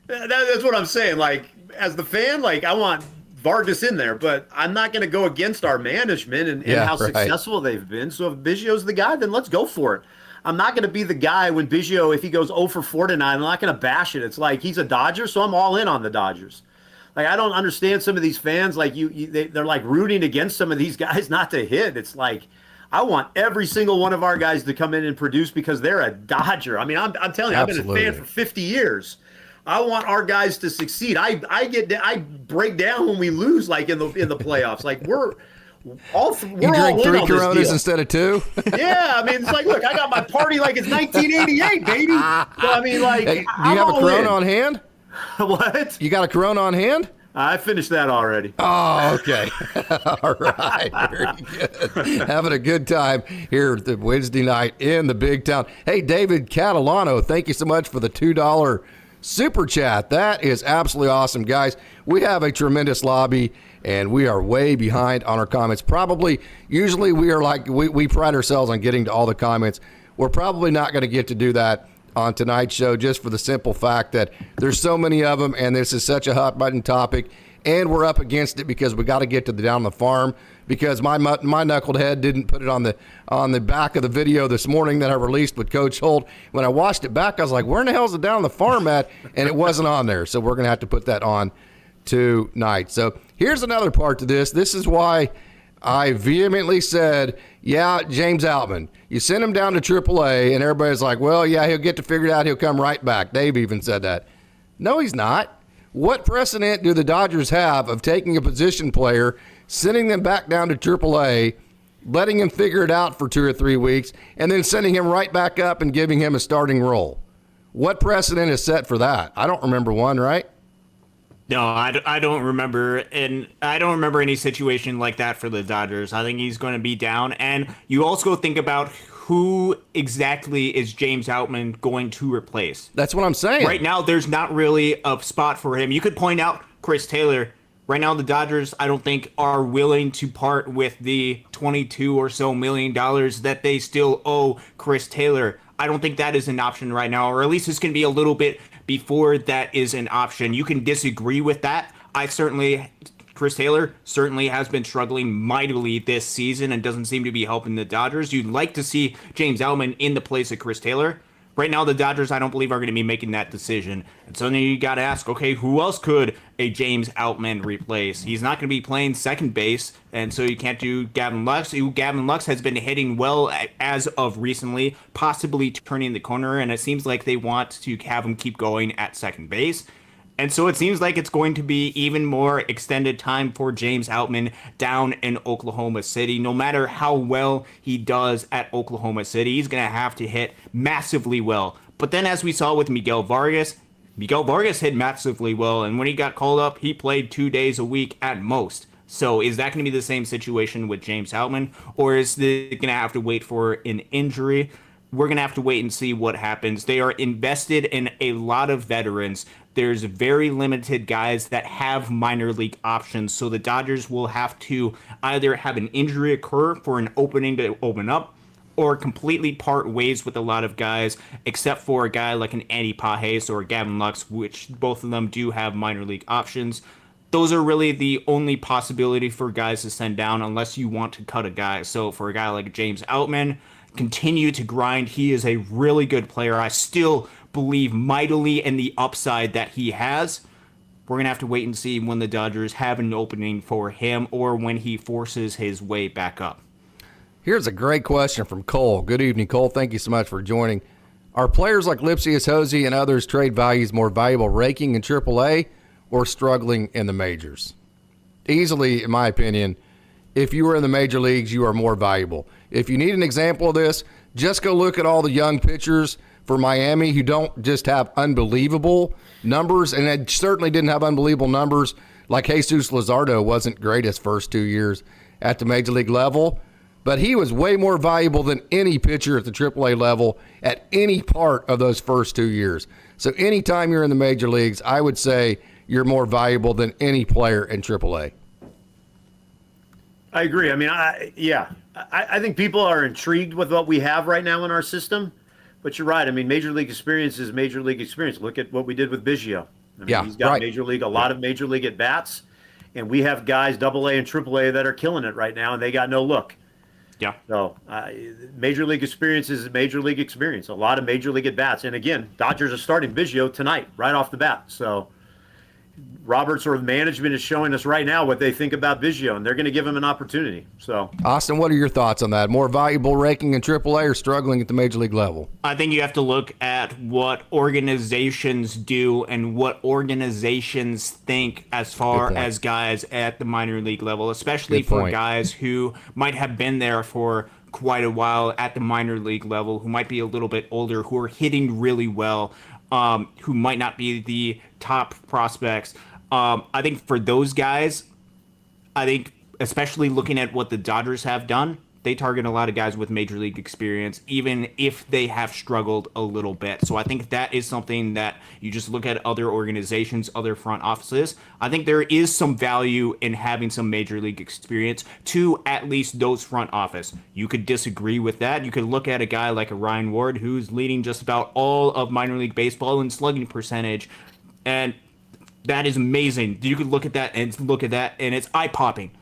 That's what I'm saying. Like, as the fan, like, I want Vargas in there, but I'm not going to go against our management and how successful they've been. So if Biggio's the guy, then let's go for it. I'm not going to be the guy when Biggio, if he goes 0 for 4 tonight, I'm not going to bash it. It's like he's a Dodger, so I'm all in on the Dodgers. Like, I don't understand some of these fans. Like, they're like rooting against some of these guys not to hit. It's like, I want every single one of our guys to come in and produce because they're a Dodger. I mean, I'm telling you, I've been a fan for 50 years. I want our guys to succeed. I break down when we lose, like in the playoffs. Like You we're all drink in 3 on this Coronas deal. instead of 2? Yeah, I mean, it's like, look, I got my party like it's 1988, baby. So, I mean, like, Hey, do you I'm have a all Corona in. on hand? What? You got a Corona on hand? I finished that already. Oh, okay. All right. Very good. Having a good time here the Wednesday night in the big town. Hey, David Catalano, thank you so much for the $2 super chat. That is absolutely awesome, guys. We have a tremendous lobby, and we are way behind on our comments. Usually we are like, we pride ourselves on getting to all the comments. We're probably not going to get to do that on tonight's show, just for the simple fact that there's so many of them, and this is such a hot button topic, and we're up against it because we got to get to the down the farm, because my knuckled head didn't put it on the back of the video this morning that I released with Coach Holt. When I watched it back, I was like, where in the hell is the down the farm at? And it wasn't on there, so we're going to have to put that on tonight. So here's another part to this. This is why I vehemently said, yeah, James Outman, you send him down to AAA, and everybody's like, well, yeah, he'll get to figure it out. He'll come right back. Dave even said that. No, he's not. What precedent do the Dodgers have of taking a position player, sending them back down to AAA, letting him figure it out for 2 or 3 weeks, and then sending him right back up and giving him a starting role? What precedent is set for that? I don't remember one, right? No, I don't remember, and I don't remember any situation like that for the Dodgers. I think he's going to be down, and you also think about who exactly is James Outman going to replace. That's what I'm saying. Right now, there's not really a spot for him. You could point out Chris Taylor. Right now, the Dodgers, I don't think, are willing to part with the $22 or so million that they still owe Chris Taylor. I don't think that is an option right now, or at least it's going to be a little bit before that is an option. You can disagree with that. Chris Taylor certainly has been struggling mightily this season and doesn't seem to be helping the Dodgers. You'd like to see James Outman in the place of Chris Taylor. Right now, the Dodgers, I don't believe, are going to be making that decision. And so then you got to ask, okay, who else could a James Outman replace? He's not going to be playing second base, and so you can't do Gavin Lux. Gavin Lux has been hitting well as of recently, possibly turning the corner, and it seems like they want to have him keep going at second base. And so it seems like it's going to be even more extended time for James Outman down in Oklahoma City. No matter how well he does at Oklahoma City, he's going to have to hit massively well. But then as we saw with Miguel Vargas hit massively well, and when he got called up, he played 2 days a week at most. So is that going to be the same situation with James Outman, or is it going to have to wait for an injury? We're going to have to wait and see what happens. They are invested in a lot of veterans. There's very limited guys that have minor league options, so the Dodgers will have to either have an injury occur for an opening to open up, or completely part ways with a lot of guys, except for a guy like an Andy Pages or Gavin Lux, which both of them do have minor league options. Those are really the only possibility for guys to send down unless you want to cut a guy. So for a guy like James Outman, continue to grind. He is a really good player. I still believe mightily in the upside that he has. We're going to have to wait and see when the Dodgers have an opening for him or when he forces his way back up. Here's a great question from Cole. Good evening, Cole. Thank you so much for joining. Are players like Lipsius Hosey and others trade values more valuable raking in AAA or struggling in the majors? Easily, in my opinion, if you were in the major leagues, you are more valuable. If you need an example of this, just go look at all the young pitchers for Miami who don't just have unbelievable numbers, and it certainly didn't have unbelievable numbers like Jesus Luzardo wasn't great his first 2 years at the major league level, but he was way more valuable than any pitcher at the AAA level at any part of those first 2 years. So anytime you're in the major leagues, I would say you're more valuable than any player in AAA. I agree. I mean, I think people are intrigued with what we have right now in our system. But you're right. I mean, major league experience is major league experience. Look at what we did with Biggio. I mean, he's got a lot of major league at bats, and we have guys AA and AAA that are killing it right now, and they got no look. Yeah. So major league experience is major league experience. A lot of major league at bats, and again, Dodgers are starting Biggio tonight, right off the bat. So Roberts or management is showing us right now what they think about Biggio, and they're going to give him an opportunity. So, Austin, what are your thoughts on that? More valuable ranking in AAA or struggling at the major league level? I think you have to look at what organizations do and what organizations think as far as guys at the minor league level, especially for guys who might have been there for quite a while at the minor league level, who might be a little bit older, who are hitting really well, who might not be the top prospects. I think for those guys, I think especially looking at what the Dodgers have done, they target a lot of guys with major league experience, even if they have struggled a little bit. So I think that is something that you just look at other organizations, other front offices. I think there is some value in having some major league experience to at least those front office. You could disagree with that. You could look at a guy like a Ryan Ward, who's leading just about all of minor league baseball in slugging percentage, and that is amazing. You could look at that, and it's eye-popping.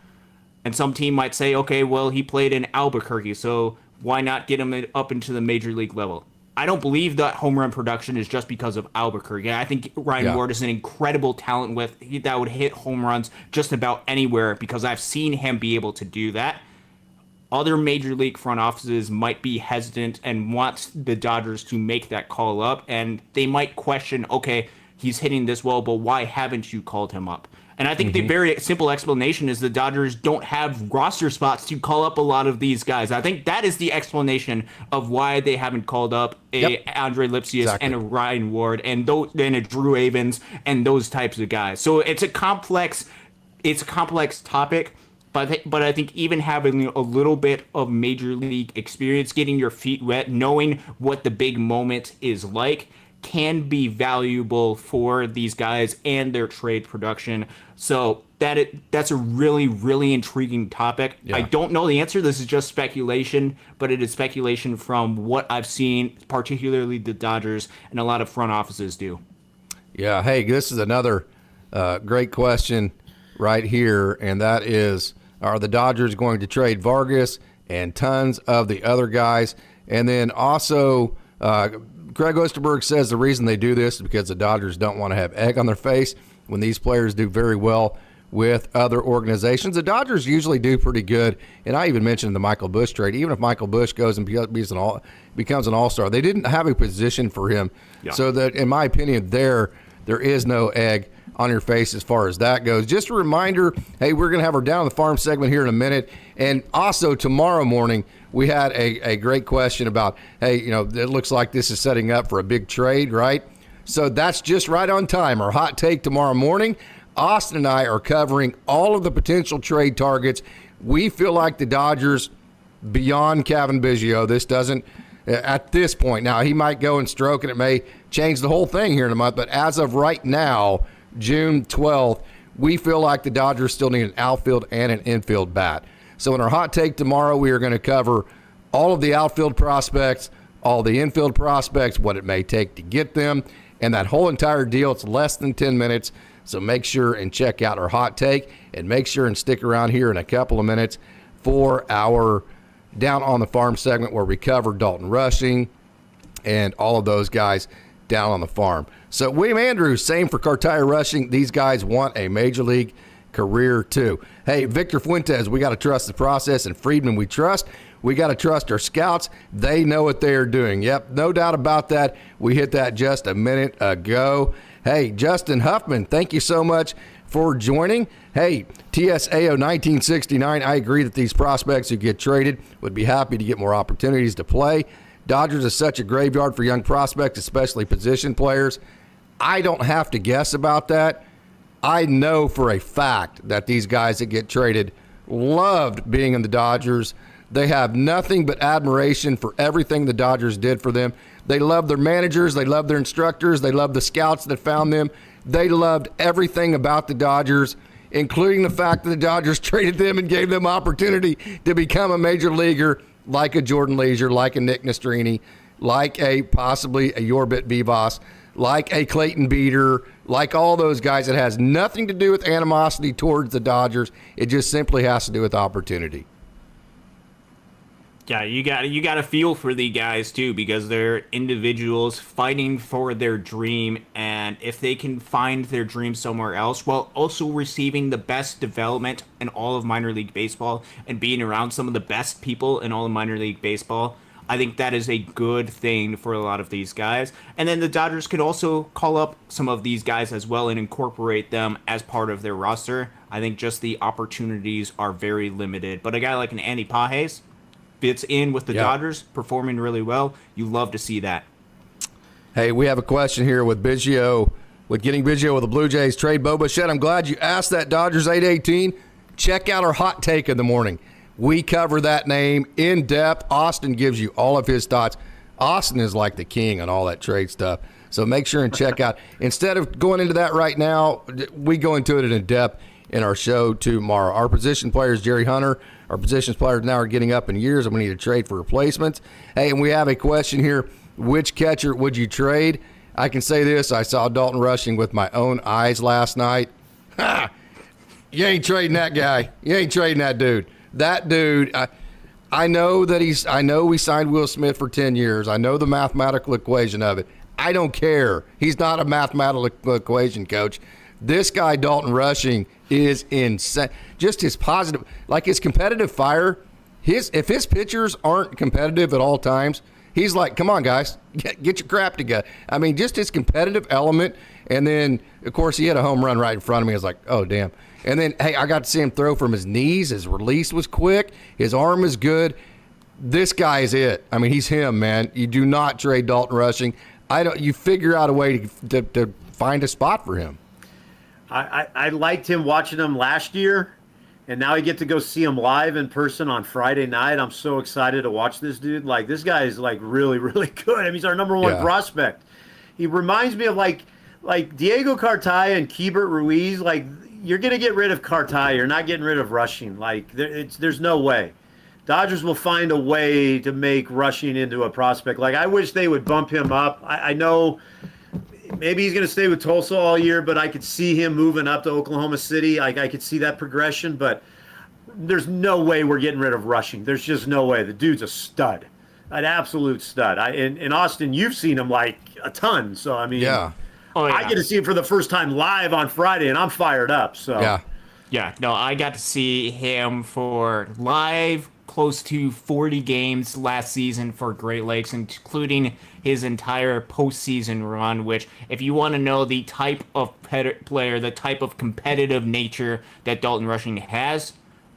And some team might say, okay, well, he played in Albuquerque, so why not get him up into the major league level? I don't believe that home run production is just because of Albuquerque. I think Ryan Ward is an incredible talent that would hit home runs just about anywhere, because I've seen him be able to do that. Other major league front offices might be hesitant and want the Dodgers to make that call up, and they might question, okay, he's hitting this well, but why haven't you called him up? And I think the very simple explanation is the Dodgers don't have roster spots to call up a lot of these guys. I think that is the explanation of why they haven't called up Andre Lipsius and a Ryan Ward and a Drew Avens and those types of guys. So it's a complex topic. But I think even having a little bit of major league experience, getting your feet wet, knowing what the big moment is like, can be valuable for these guys and their trade production. So that's a really, really intriguing topic. Yeah. I don't know the answer. This is just speculation, but it is speculation from what I've seen, particularly the Dodgers and a lot of front offices do. Yeah, hey, this is another great question right here, and that is, are the Dodgers going to trade Vargas and tons of the other guys? And then also, Greg Osterberg says the reason they do this is because the Dodgers don't want to have egg on their face when these players do very well with other organizations. The Dodgers usually do pretty good, and I even mentioned the Michael Busch trade. Even if Michael Busch goes and becomes an all-star, they didn't have a position for him. Yeah. So that, in my opinion, there is no egg on your face as far as that goes. Just a reminder, hey, we're going to have our Down on the Farm segment here in a minute. And also tomorrow morning, we had a great question about, hey, it looks like this is setting up for a big trade, right? So that's just right on time. Our hot take tomorrow morning. Austin and I are covering all of the potential trade targets. We feel like the Dodgers, beyond Cavan Biggio, this doesn't, at this point, now he might go and stroke and it may change the whole thing here in a month, but as of right now, June 12th, we feel like the Dodgers still need an outfield and an infield bat. So in our hot take tomorrow, we are going to cover all of the outfield prospects, all the infield prospects, what it may take to get them, and that whole entire deal. It's less than 10 minutes, so make sure and check out our hot take, and make sure and stick around here in a couple of minutes for our Down on the Farm segment where we cover Dalton Rushing and all of those guys down on the farm. So William Andrews, same for Cartire Rushing. These guys want a major league career too. Hey, Victor Fuentes, we got to trust the process, and Friedman we trust. We got to trust our scouts. They know what they are doing. Yep, no doubt about that. We hit that just a minute ago. Hey, Justin Huffman, thank you so much for joining. Hey, TSAO 1969, I agree that these prospects who get traded would be happy to get more opportunities to play. Dodgers is such a graveyard for young prospects, especially position players. I don't have to guess about that. I know for a fact that these guys that get traded loved being in the Dodgers. They have nothing but admiration for everything the Dodgers did for them. They love their managers. They love their instructors. They love the scouts that found them. They loved everything about the Dodgers, including the fact that the Dodgers traded them and gave them opportunity to become a major leaguer, like a Jordan Leisure, like a Nick Nastrini, like possibly a Yorbit Vivas, like a Clayton Beater, like all those guys. It has nothing to do with animosity towards the Dodgers. It just simply has to do with opportunity. Yeah, you got to feel for the guys too, because they're individuals fighting for their dream, and if they can find their dream somewhere else while also receiving the best development in all of minor league baseball and being around some of the best people in all of minor league baseball, I think that is a good thing for a lot of these guys. And then the Dodgers could also call up some of these guys as well and incorporate them as part of their roster. I think just the opportunities are very limited. But a guy like an Andy Pages fits in with the Dodgers, performing really well. You love to see that. Hey, we have a question here with Biggio, with getting Biggio with the Blue Jays trade. Bo Bichette, I'm glad you asked that, Dodgers 818. Check out our hot take in the morning. We cover that name in depth. Austin gives you all of his thoughts. Austin is like the king on all that trade stuff. So make sure and check out. Instead of going into that right now, we go into it in depth in our show tomorrow. Our position players, Jerry Hunter, our positions players now are getting up in years, and we need to trade for replacements. Hey, and we have a question here. Which catcher would you trade? I can say this. I saw Dalton Rushing with my own eyes last night. Ha! You ain't trading that guy. You ain't trading that dude. That dude, I know we signed Will Smith for 10 years. I know the mathematical equation of it. I don't care. He's not a mathematical equation, coach. This guy, Dalton Rushing, is insane. Just his positive, like his competitive fire. If his pitchers aren't competitive at all times, he's like, come on, guys, get your crap together. I mean, just his competitive element. And then, of course, he had a home run right in front of me. I was like, oh, damn. And then, hey, I got to see him throw from his knees. His release was quick. His arm is good. This guy is it. I mean, he's him, man. You do not trade Dalton Rushing. You figure out a way to find a spot for him. I liked him watching him last year, and now I get to go see him live in person on Friday night. I'm so excited to watch this dude. Like, this guy is like really, really good. I mean, he's our number one prospect. He reminds me of like Diego Cartaya and Keibert Ruiz. Like, you're gonna get rid of Cartaya, you're not getting rid of Rushing. Like, there's no way. Dodgers will find a way to make Rushing into a prospect. Like, I wish they would bump him up. I know. Maybe he's going to stay with Tulsa all year, but I could see him moving up to Oklahoma City. I could see that progression, but there's no way we're getting rid of Rushing. There's just no way. The dude's a stud, an absolute stud. In Austin, you've seen him like a ton. So, I mean, I get to see him for the first time live on Friday, and I'm fired up. So, no, I got to see him for live close to 40 games last season for Great Lakes, including his entire postseason run, which, if you want to know the type of player, the type of competitive nature that Dalton Rushing has,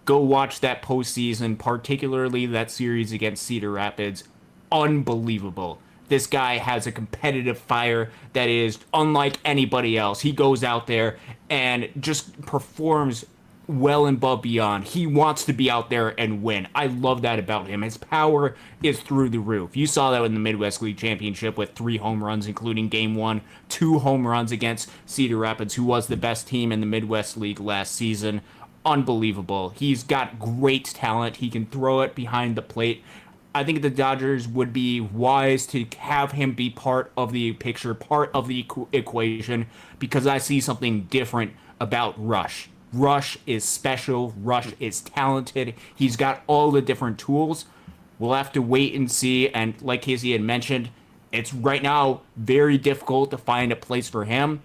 go watch that postseason, particularly that series against Cedar Rapids. Unbelievable. This guy has a competitive fire that is unlike anybody else. He goes out there and just performs well and above beyond. He wants to be out there and win. I love that about him. His power is through the roof. You saw that in the Midwest League Championship with 3 home runs, including Game 1, 2 home runs against Cedar Rapids, who was the best team in the Midwest League last season. Unbelievable. He's got great talent. He can throw it behind the plate. I think the Dodgers would be wise to have him be part of the picture, part of the equation, because I see something different about Rush. Rush is special. Rush is talented. He's got all the different tools. We'll have to wait and see. And like Casey had mentioned, it's right now very difficult to find a place for him.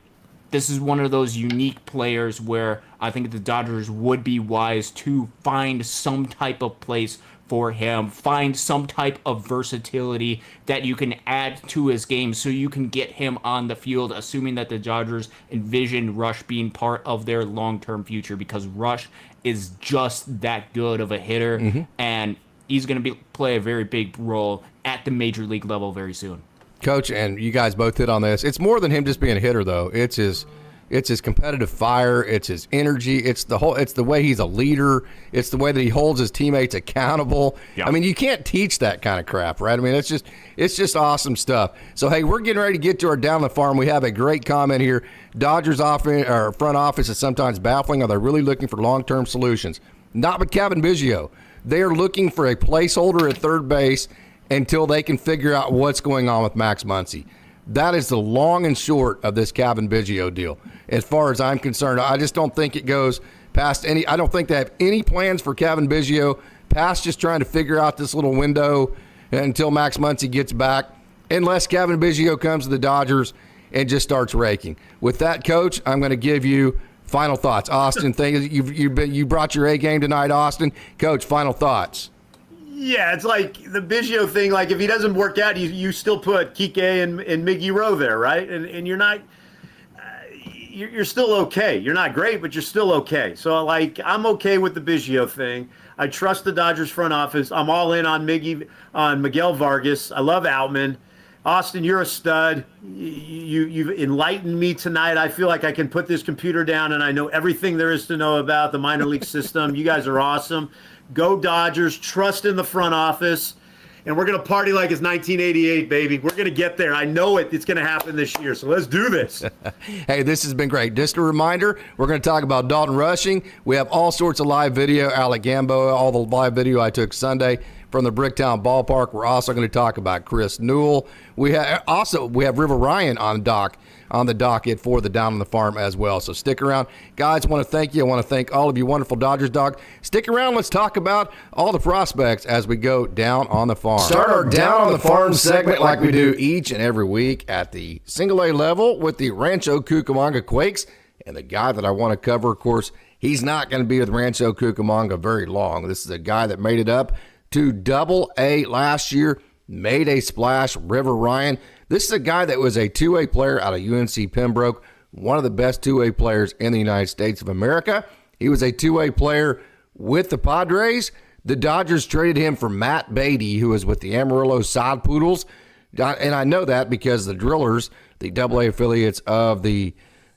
This is one of those unique players where I think the Dodgers would be wise to find some type of place for him, find some type of versatility that you can add to his game so you can get him on the field, assuming that the Dodgers envision Rush being part of their long-term future, because Rush is just that good of a hitter, and he's going to play a very big role at the major league level very soon. Coach, and you guys both hit on this. It's more than him just being a hitter, though. It's his competitive fire. It's his energy. It's the way he's a leader. It's the way that he holds his teammates accountable. Yeah. I mean, you can't teach that kind of crap, right? I mean, it's just awesome stuff. So, hey, we're getting ready to get to our Down the Farm. We have a great comment here. Dodgers front office is sometimes baffling. Are they really looking for long-term solutions? Not with Kevin Biggio. They are looking for a placeholder at third base until they can figure out what's going on with Max Muncy. That is the long and short of this Kevin Biggio deal. As far as I'm concerned, I just don't think it goes past any. I don't think they have any plans for Kevin Biggio past just trying to figure out this little window until Max Muncy gets back, unless Kevin Biggio comes to the Dodgers and just starts raking. With that, Coach, I'm going to give you final thoughts. Austin, you brought your A game tonight, Austin. Coach, final thoughts. Yeah, it's like the Biggio thing. Like if he doesn't work out, you still put Kike and Miggy Rowe there, right? And you're not. You're still okay. You're not great, but you're still okay. So, like, I'm okay with the Biggio thing. I trust the Dodgers front office. I'm all in on Miguel Vargas. I love Outman. Austin, you're a stud. You've enlightened me tonight. I feel like I can put this computer down and I know everything there is to know about the minor league system. You guys are awesome. Go Dodgers. Trust in the front office. And we're going to party like it's 1988, baby. We're going to get there. I know it. It's going to happen this year. So let's do this. Hey, this has been great. Just a reminder, we're going to talk about Dalton Rushing. We have all sorts of live video. Alec Gamboa, all the live video I took Sunday from the Bricktown Ballpark. We're also going to talk about Chris Newell. We have River Ryan on the docket for the Down on the Farm as well. So stick around. Guys, I want to thank you. I want to thank all of you wonderful Dodgers dog. Stick around. Let's talk about all the prospects as we go down on the farm. Start our Down on the Farm segment like we do each and every week at the single A level with the Rancho Cucamonga Quakes. And the guy that I want to cover, of course, he's not going to be with Rancho Cucamonga very long. This is a guy that made it up to Double A last year, made a splash. River Ryan. This is a guy that was a two-way player out of UNC Pembroke, one of the best two-way players in the United States of America. He was a two-way player with the Padres. The Dodgers traded him for Matt Beatty, who was with the Amarillo Sod Poodles. And I know that because the Drillers, the Double A affiliates of the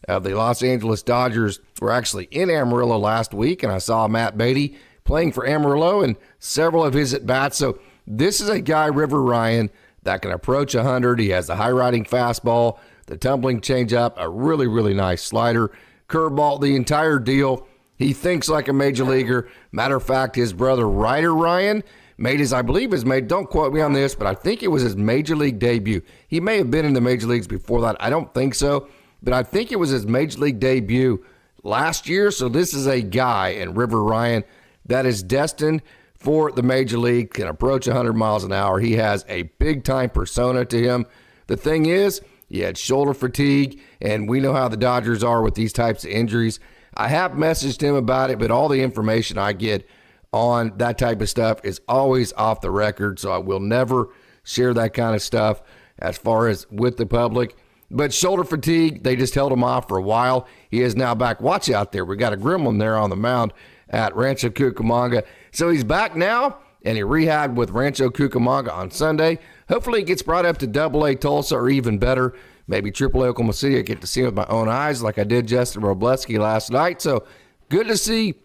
Los Angeles Dodgers, were actually in Amarillo last week, and I saw Matt Beatty playing for Amarillo and several of his at-bats. So this is a guy, River Ryan, that can approach 100. He has the high-riding fastball, the tumbling changeup, a really, really nice slider, curveball, the entire deal. He thinks like a major leaguer. Matter of fact, his brother Ryder Ryan don't quote me on this, but I think it was his major league debut. He may have been in the major leagues before that. I don't think so, but I think it was his major league debut last year. So this is a guy, and River Ryan, that is destined for the major league, can approach 100 miles an hour. He has a big-time persona to him. The thing is, he had shoulder fatigue, and we know how the Dodgers are with these types of injuries. I have messaged him about it, but all the information I get on that type of stuff is always off the record, so I will never share that kind of stuff as far as with the public. But shoulder fatigue, they just held him off for a while. He is now back. Watch out there. We got a gremlin there on the mound at Rancho Cucamonga. So he's back now, and he rehabbed with Rancho Cucamonga on Sunday. Hopefully he gets brought up to Double A Tulsa, or even better, maybe Triple A Oklahoma City. I get to see him with my own eyes like I did Justin Robleski last night. So good to see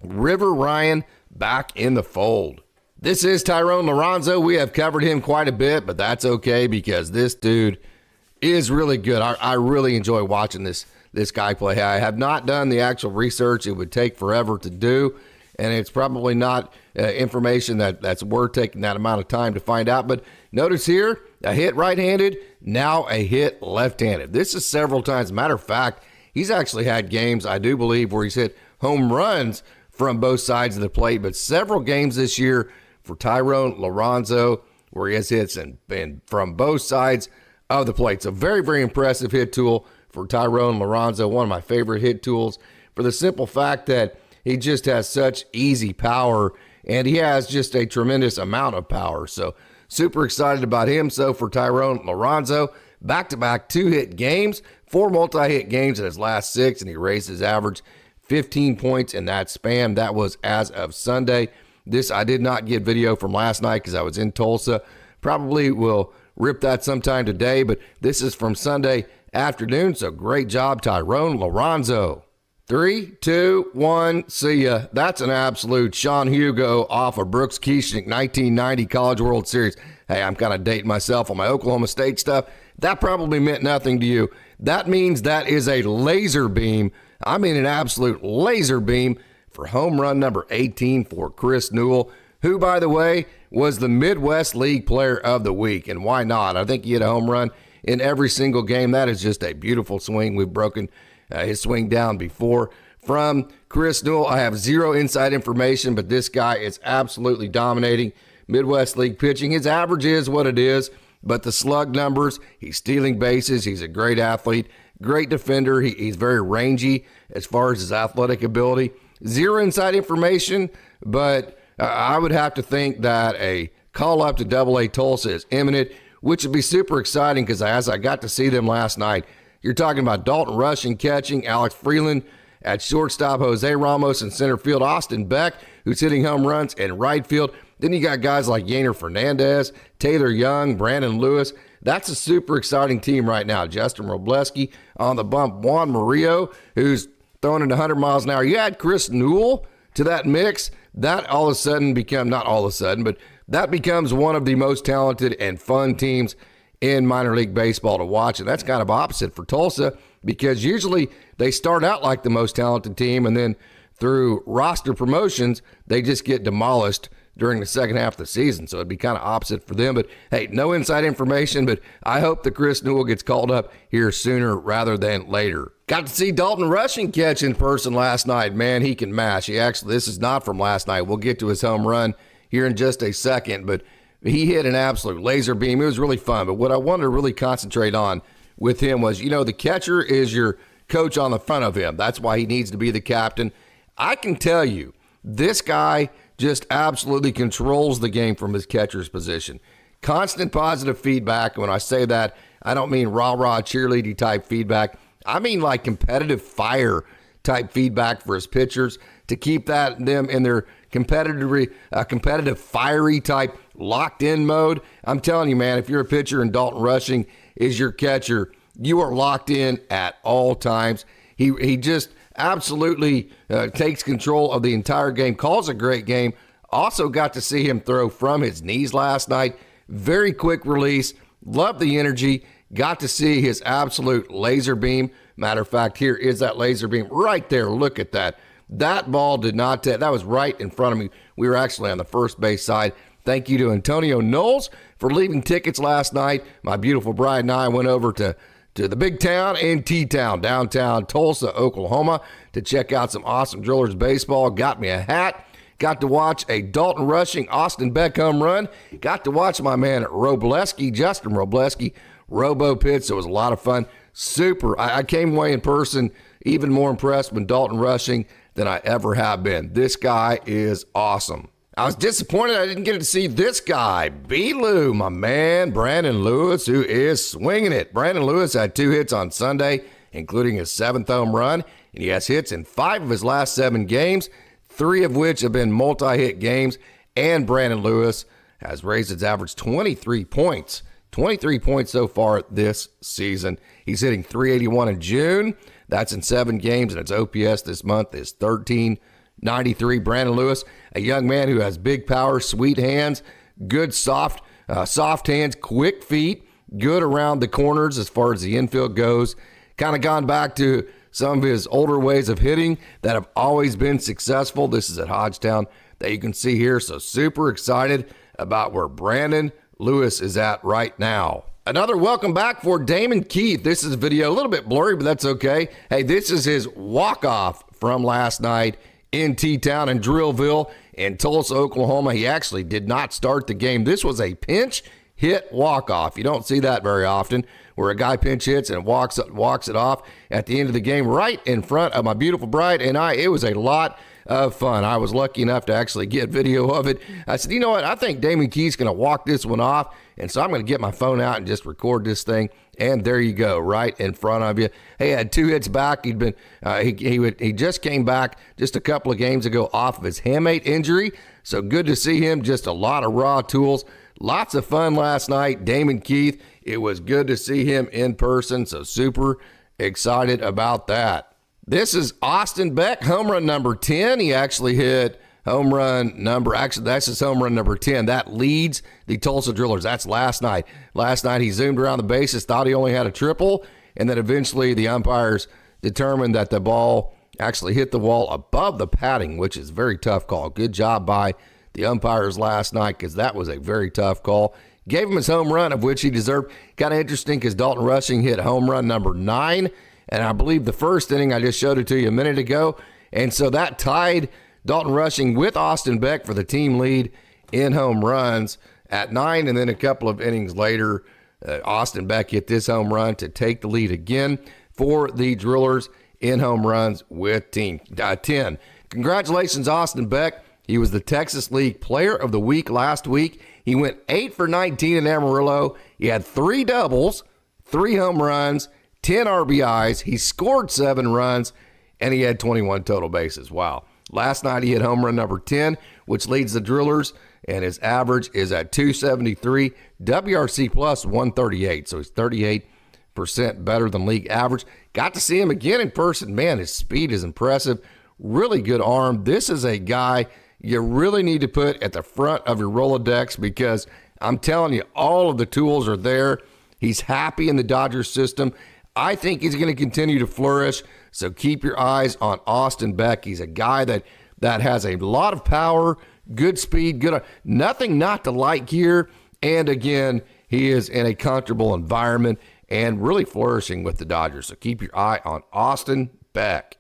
River Ryan back in the fold. This is Tyrone Lorenzo. We have covered him quite a bit, but that's okay because this dude is really good. I really enjoy watching this guy play. I have not done the actual research. It would take forever to do, and it's probably not information that's worth taking that amount of time to find out. But notice here, a hit right-handed, now a hit left-handed. This is several times. Matter of fact, he's actually had games, I do believe, where he's hit home runs from both sides of the plate, but several games this year for Tyrone Lorenzo where he has hits and from both sides of the plate. So very, very impressive hit tool for Tyrone Lorenzo, one of my favorite hit tools for the simple fact that he just has such easy power and he has just a tremendous amount of power. So super excited about him. So for Tyrone Lorenzo, back-to-back 2-hit games, 4 multi-hit games in his last 6, and he raised his average 15 points in that span. That was as of Sunday. This, I did not get video from last night because I was in Tulsa. Probably will rip that sometime today, but this is from Sunday afternoon. So great job, Tyrone Lorenzo. 3, 2, 1, see ya. That's an absolute Sean Hugo off of Brooks Kieschnick 1990 College World Series. Hey, I'm kind of dating myself on my Oklahoma State stuff. That probably meant nothing to you. That means that is a laser beam. I mean an absolute laser beam for home run number 18 for Chris Newell, who, by the way, was the Midwest League Player of the Week. And why not? I think he hit a home run in every single game. That is just a beautiful swing. We've broken his swing down before. From Chris Newell, I have zero inside information, but this guy is absolutely dominating Midwest League pitching. His average is what it is, but the slug numbers, he's stealing bases. He's a great athlete, great defender. He's very rangy as far as his athletic ability. Zero inside information, but I would have to think that a call up to Double-A Tulsa is imminent, which would be super exciting because as I got to see them last night, you're talking about Dalton Rushing catching, Alex Freeland at shortstop, Jose Ramos in center field, Austin Beck, who's hitting home runs in right field. Then you got guys like Yainer Fernandez, Taylor Young, Brandon Lewis. That's a super exciting team right now. Justin Robleski on the bump, Juan Murillo, who's throwing it 100 miles an hour. You add Chris Newell to that mix, that all of a sudden not all of a sudden, but that becomes one of the most talented and fun teams in minor league baseball to watch. And that's kind of opposite for Tulsa because usually they start out like the most talented team and then through roster promotions, they just get demolished during the second half of the season. So it'd be kind of opposite for them. But hey, no inside information, but I hope that Chris Newell gets called up here sooner rather than later. Got to see Dalton Rushing catch in person last night. Man, he can mash. This is not from last night. We'll get to his home run here in just a second, but he hit an absolute laser beam. It was really fun. But what I wanted to really concentrate on with him was, the catcher is your coach on the front of him. That's why he needs to be the captain. I can tell you, this guy just absolutely controls the game from his catcher's position. Constant positive feedback. When I say that, I don't mean rah-rah cheerleading type feedback. I mean like competitive fire type feedback for his pitchers to keep them in their competitive fiery type locked in mode. I'm telling you, man, if you're a pitcher and Dalton Rushing is your catcher, you are locked in at all times. He just absolutely takes control of the entire game, calls a great game. Also got to see him throw from his knees last night. Very quick release. Love the energy. Got to see his absolute laser beam. Matter of fact, here is that laser beam right there. Look at that. That ball did not that was right in front of me. We were actually on the first base side. Thank you to Antonio Knowles for leaving tickets last night. My beautiful bride and I went over to the big town in T-Town, downtown Tulsa, Oklahoma, to check out some awesome Drillers baseball. Got me a hat. Got to watch a Dalton Rushing, Austin Beck home run. Got to watch my man Justin Robleski, robo pitch. So it was a lot of fun. Super. I came away in person even more impressed with Dalton Rushing than I ever have been. This guy is awesome. I was disappointed I didn't get to see this guy, B-Lou, my man, Brandon Lewis, who is swinging it. Brandon Lewis had 2 hits on Sunday, including his 7th home run, and he has hits in 5 of his last 7 games, 3 of which have been multi-hit games, and Brandon Lewis has raised his average 23 points. 23 points so far this season. He's hitting .381 in June. That's in 7 games, and its OPS this month is 1393. Brandon Lewis, a young man who has big power, sweet hands, good soft hands, quick feet, good around the corners as far as the infield goes. Kind of gone back to some of his older ways of hitting that have always been successful. This is at Hodgetown that you can see here. So super excited about where Brandon Lewis is at right now. Another welcome back for Damon Keith. This is a video a little bit blurry, but that's okay. Hey, this is his walk-off from last night in T-Town and Drillville in Tulsa, Oklahoma. He actually did not start the game. This was a pinch hit walk-off. You don't see that very often, where a guy pinch hits and walks it off at the end of the game right in front of my beautiful bride and I. It was a lot of fun. I was lucky enough to actually get video of it. I said, you know what? I think Damon Keith's going to walk this one off, and so I'm going to get my phone out and just record this thing. And there you go, right in front of you. He had 2 hits back. He'd been he just came back just a couple of games ago off of his hamate injury. So good to see him. Just a lot of raw tools. Lots of fun last night. Damon Keith. It was good to see him in person. So super excited about that. This is Austin Beck, home run number 10. He actually hit that's his home run number 10. That leads the Tulsa Drillers. That's last night. Last night he zoomed around the bases, thought he only had a triple, and then eventually the umpires determined that the ball actually hit the wall above the padding, which is a very tough call. Good job by the umpires last night because that was a very tough call. Gave him his home run, of which he deserved. Kind of interesting because Dalton Rushing hit home run number 9. And I believe the first inning, I just showed it to you a minute ago, And so that tied Dalton Rushing with Austin Beck for the team lead in home runs at 9. And then a couple of innings later, Austin Beck hit this home run to take the lead again for the Drillers in home runs with 10. Congratulations, Austin Beck. He was the Texas League Player of the Week last week. He went 8 for 19 in Amarillo. He had 3 doubles, 3 home runs, 10 RBIs. He scored 7 runs, and he had 21 total bases. Wow. Last night he hit home run number 10, which leads the Drillers, and his average is at 273, WRC plus 138. So he's 38% better than league average. Got to see him again in person. Man, his speed is impressive. Really good arm. This is a guy you really need to put at the front of your Rolodex because I'm telling you, all of the tools are there. He's happy in the Dodgers system. I think he's going to continue to flourish. So keep your eyes on Austin Beck. He's a guy that has a lot of power, good speed, nothing not to like here. And again, he is in a comfortable environment and really flourishing with the Dodgers. So keep your eye on Austin Beck.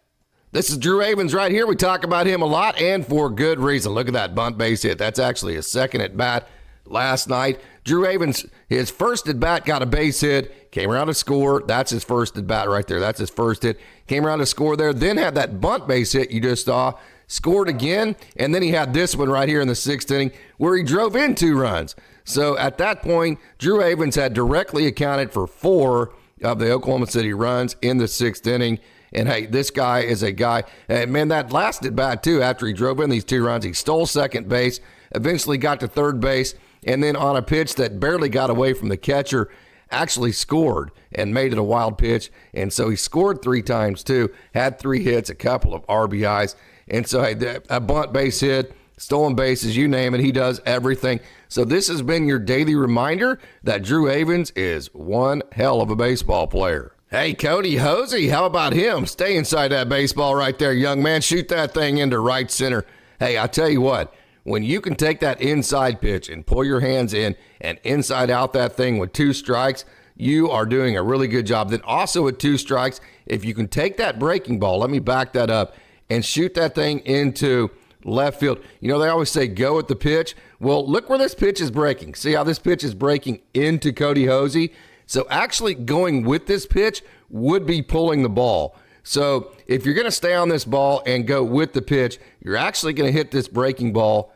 This is Drew Avens right here. We talk about him a lot and for good reason. Look at that bunt base hit. That's actually his second at bat last night. Drew Avens, his first at bat got a base hit, came around to score. That's his first at bat right there. That's his first hit. Came around to score there, then had that bunt base hit you just saw, scored again, and then he had this one right here in the 6th inning where he drove in 2 runs. So at that point, Drew Avens had directly accounted for 4 of the Oklahoma City runs in the 6th inning. And, hey, this guy is a guy. And, man, that last at bat, too, after he drove in these 2 runs, he stole second base, eventually got to third base, and then on a pitch that barely got away from the catcher, actually scored and made it a wild pitch. And so he scored 3 times, too, had 3 hits, a couple of RBIs. And so, hey, a bunt base hit, stolen bases, you name it, he does everything. So this has been your daily reminder that Drew Avens is one hell of a baseball player. Hey, Cody Hosey, how about him? Stay inside that baseball right there, young man. Shoot that thing into right center. Hey, I tell you what, when you can take that inside pitch and pull your hands in and inside out that thing with 2 strikes, you are doing a really good job. Then also with 2 strikes, if you can take that breaking ball, let me back that up, and shoot that thing into left field. You know, they always say go with the pitch. Well, look where this pitch is breaking. See how this pitch is breaking into Cody Hosey? So actually going with this pitch would be pulling the ball. So if you're going to stay on this ball and go with the pitch, you're actually going to hit this breaking ball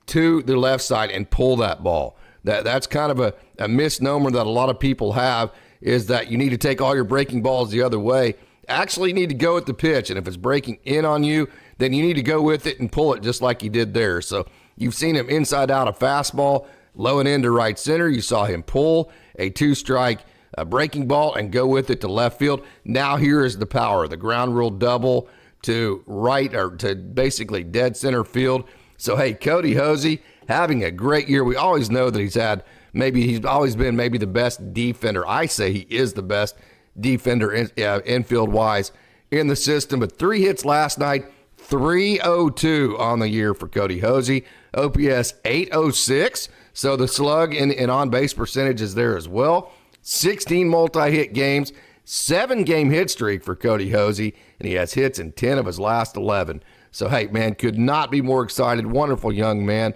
to the left side and pull that ball. That's kind of a misnomer that a lot of people have, is that you need to take all your breaking balls the other way. Actually, you need to go with the pitch, and if it's breaking in on you, then you need to go with it and pull it just like he did there. So you've seen him inside out a fastball, low and into right center. You saw him pull a 2-strike breaking ball and go with it to left field. Now here is the power, the ground rule double to right, or to basically dead center field. So, hey, Cody Hosey having a great year. We always know that he's always been maybe the best defender. I say he is the best defender infield-wise in the system. But 3 hits last night, 302 on the year for Cody Hosey. OPS 806. So the slug and on-base percentage is there as well. 16 multi-hit games, 7-game hit streak for Cody Hosey, and he has hits in 10 of his last 11. So, hey, man, could not be more excited. Wonderful young man.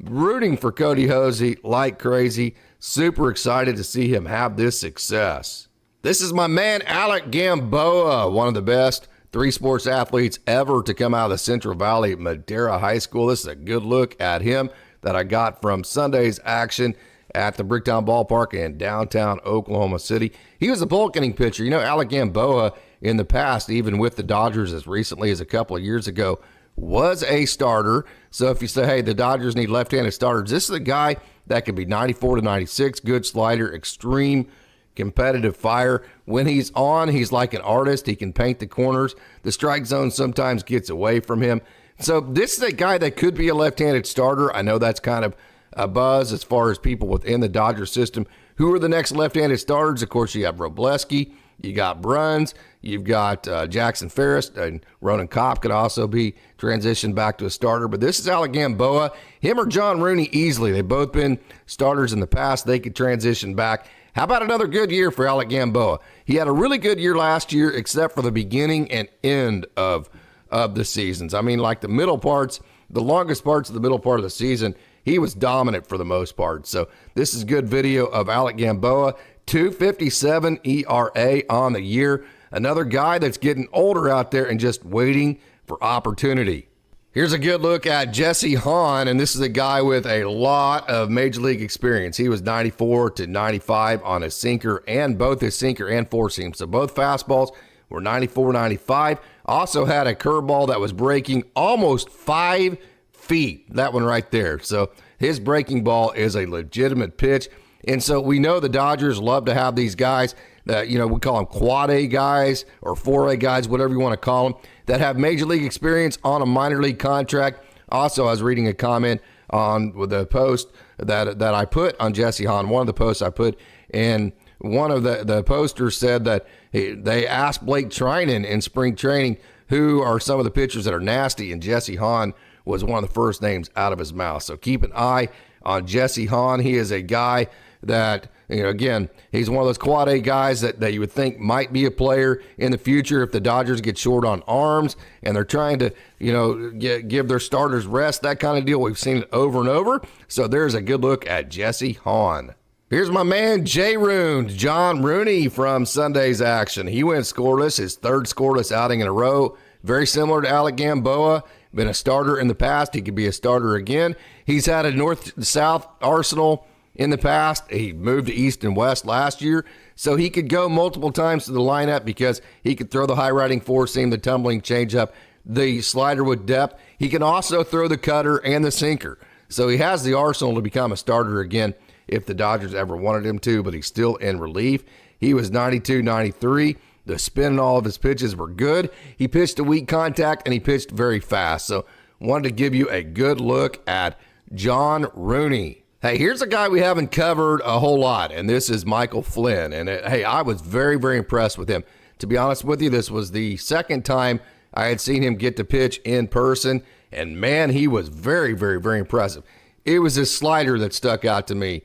Rooting for Cody Hosey like crazy. Super excited to see him have this success. This is my man, Alec Gamboa, one of the best 3-sports athletes ever to come out of the Central Valley Madera High School. This is a good look at him that I got from Sunday's action at the Bricktown Ballpark in downtown Oklahoma City. He was a bulk inning pitcher. You know, Alec Gamboa in the past, even with the Dodgers as recently as a couple of years ago, was a starter. So if you say, hey, the Dodgers need left-handed starters, this is a guy that could be 94 to 96, good slider, extreme competitive fire. When he's on, he's like an artist. He can paint the corners. The strike zone sometimes gets away from him. So this is a guy that could be a left-handed starter. I know that's kind of a buzz as far as people within the Dodger system. Who are the next left-handed starters? Of course, you have Robleski, you got Bruns, you've got Jackson Ferris, and Ronan Kopp could also be transitioned back to a starter. But this is Alec Gamboa. Him or John Rooney easily. They've both been starters in the past. They could transition back. How about another good year for Alec Gamboa? He had a really good year last year, except for the beginning and end of of the seasons. I mean, like the middle parts, the longest parts of the middle part of the season, he was dominant for the most part. So this is good video of Alec Gamboa, 2.57 ERA on the year. Another guy that's getting older out there and just waiting for opportunity. Here's a good look at Jesse Hahn, and this is a guy with a lot of major league experience. He was 94 to 95 on his sinker and both his sinker and four seam. So both fastballs were 94, 95. Also had a curveball that was breaking almost 5 feet. That one right there. So his breaking ball is a legitimate pitch. And so we know the Dodgers love to have these guys that, you know, we call them quad A guys or 4A guys, whatever you want to call them, that have major league experience on a minor league contract. Also, I was reading a comment on the post that I put on Jesse Hahn, one of the posts I put, and one of the posters said that they asked Blake Trinan in spring training who are some of the pitchers that are nasty, and Jesse Hahn was one of the first names out of his mouth. So keep an eye on Jesse Hahn. He is a guy that, you know, again, he's one of those quad A guys that you would think might be a player in the future if the Dodgers get short on arms and they're trying to, you know, give their starters rest, that kind of deal. We've seen it over and over. So there's a good look at Jesse Hahn. Here's my man, John Rooney from Sunday's action. He went scoreless, his third scoreless outing in a row. Very similar to Alec Gamboa. Been a starter in the past. He could be a starter again. He's had a north-south arsenal in the past. He moved to east and west last year, so he could go multiple times to the lineup because he could throw the high-riding four-seam, the tumbling changeup, the slider with depth. He can also throw the cutter and the sinker. So he has the arsenal to become a starter again if the Dodgers ever wanted him to, but he's still in relief. He was 92, 93. The spin and all of his pitches were good. He pitched a weak contact, and he pitched very fast. So wanted to give you a good look at John Rooney. Hey, here's a guy we haven't covered a whole lot, and this is Michael Flynn. And hey, I was very, very impressed with him. To be honest with you, this was the second time I had seen him get to pitch in person, and man, he was very, very, very impressive. It was his slider that stuck out to me.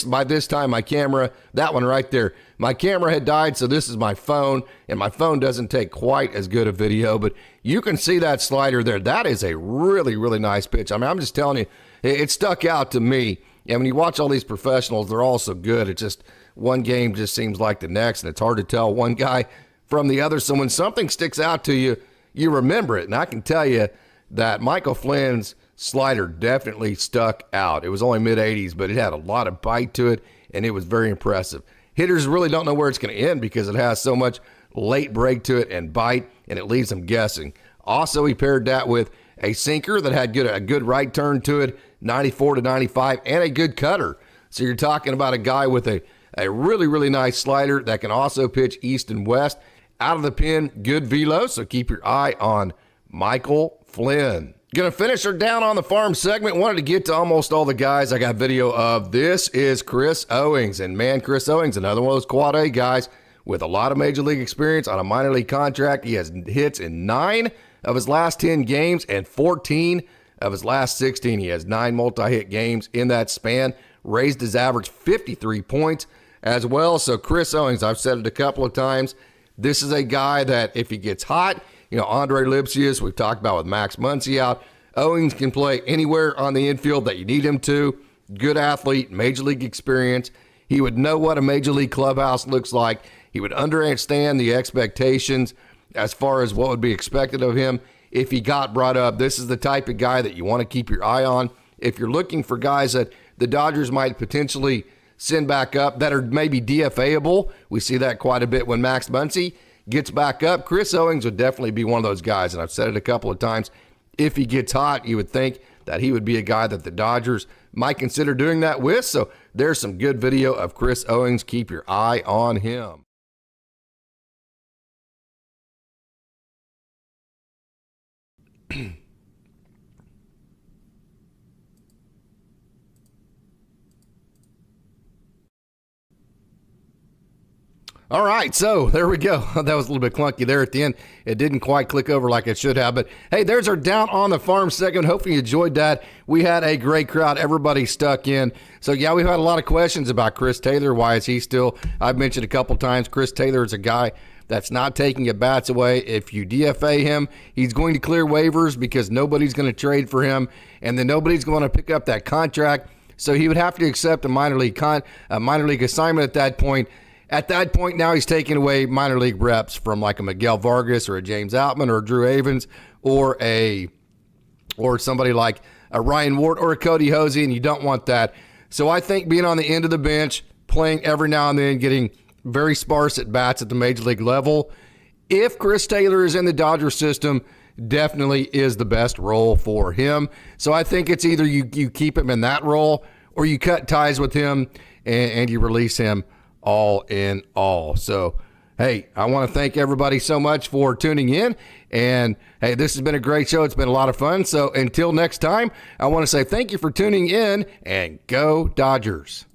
By this time, my camera, that one right there, my camera had died, so this is my phone, and my phone doesn't take quite as good a video, but you can see that slider there. That is a really, really nice pitch. I mean, I'm just telling you, it stuck out to me. And when you watch all these professionals, they're all so good. It's just one game just seems like the next, and it's hard to tell one guy from the other. So when something sticks out to you, you remember it. And I can tell you that Michael Flynn's slider definitely stuck out. It was only mid-80s, but it had a lot of bite to it, and it was very impressive. Hitters really don't know where it's going to end because it has so much late break to it and bite, and it leaves them guessing. Also, he paired that with a sinker that had a good right turn to it, 94 to 95, and a good cutter. So you're talking about a guy with a really, really nice slider that can also pitch east and west. Out of the pen, good velo, so keep your eye on Michael Flynn. Going to finish her down on the farm segment. Wanted to get to almost all the guys I got video of. This is Chris Owings. And man, Chris Owings, another one of those quad A guys with a lot of major league experience on a minor league contract. He has hits in 9 of his last 10 games and 14 of his last 16. He has 9 multi-hit games in that span. Raised his average 53 points as well. So Chris Owings, I've said it a couple of times, this is a guy that if he gets hot, you know, Andre Lipsius, we've talked about with Max Muncy out. Owings can play anywhere on the infield that you need him to. Good athlete, major league experience. He would know what a major league clubhouse looks like. He would understand the expectations as far as what would be expected of him if he got brought up. This is the type of guy that you want to keep your eye on. If you're looking for guys that the Dodgers might potentially send back up that are maybe DFA-able, we see that quite a bit when Max Muncy gets back up. Chris Owings would definitely be one of those guys, and I've said it a couple of times. If he gets hot, you would think that he would be a guy that the Dodgers might consider doing that with. So there's some good video of Chris Owings. Keep your eye on him. All right, so there we go. That was a little bit clunky there at the end. It didn't quite click over like it should have, but hey, there's our Down on the Farm segment. Hopefully you enjoyed that. We had a great crowd. Everybody stuck in. So yeah, we've had a lot of questions about Chris Taylor. Why is he still? I've mentioned a couple times, Chris Taylor is a guy That's not taking at bats away. If you DFA him, he's going to clear waivers because nobody's going to trade for him, and then nobody's going to pick up that contract. So he would have to accept a minor league assignment at that point. At that point, now he's taking away minor league reps from like a Miguel Vargas or a James Outman or a Drew Avens or somebody like a Ryan Ward or a Cody Hosey, and you don't want that. So I think being on the end of the bench, playing every now and then, getting very sparse at bats at the major league level, if Chris Taylor is in the Dodger system, definitely is the best role for him. So I think it's either you keep him in that role or you cut ties with him and you release him all in all. So, hey, I want to thank everybody so much for tuning in. And, hey, this has been a great show. It's been a lot of fun. So until next time, I want to say thank you for tuning in and go Dodgers.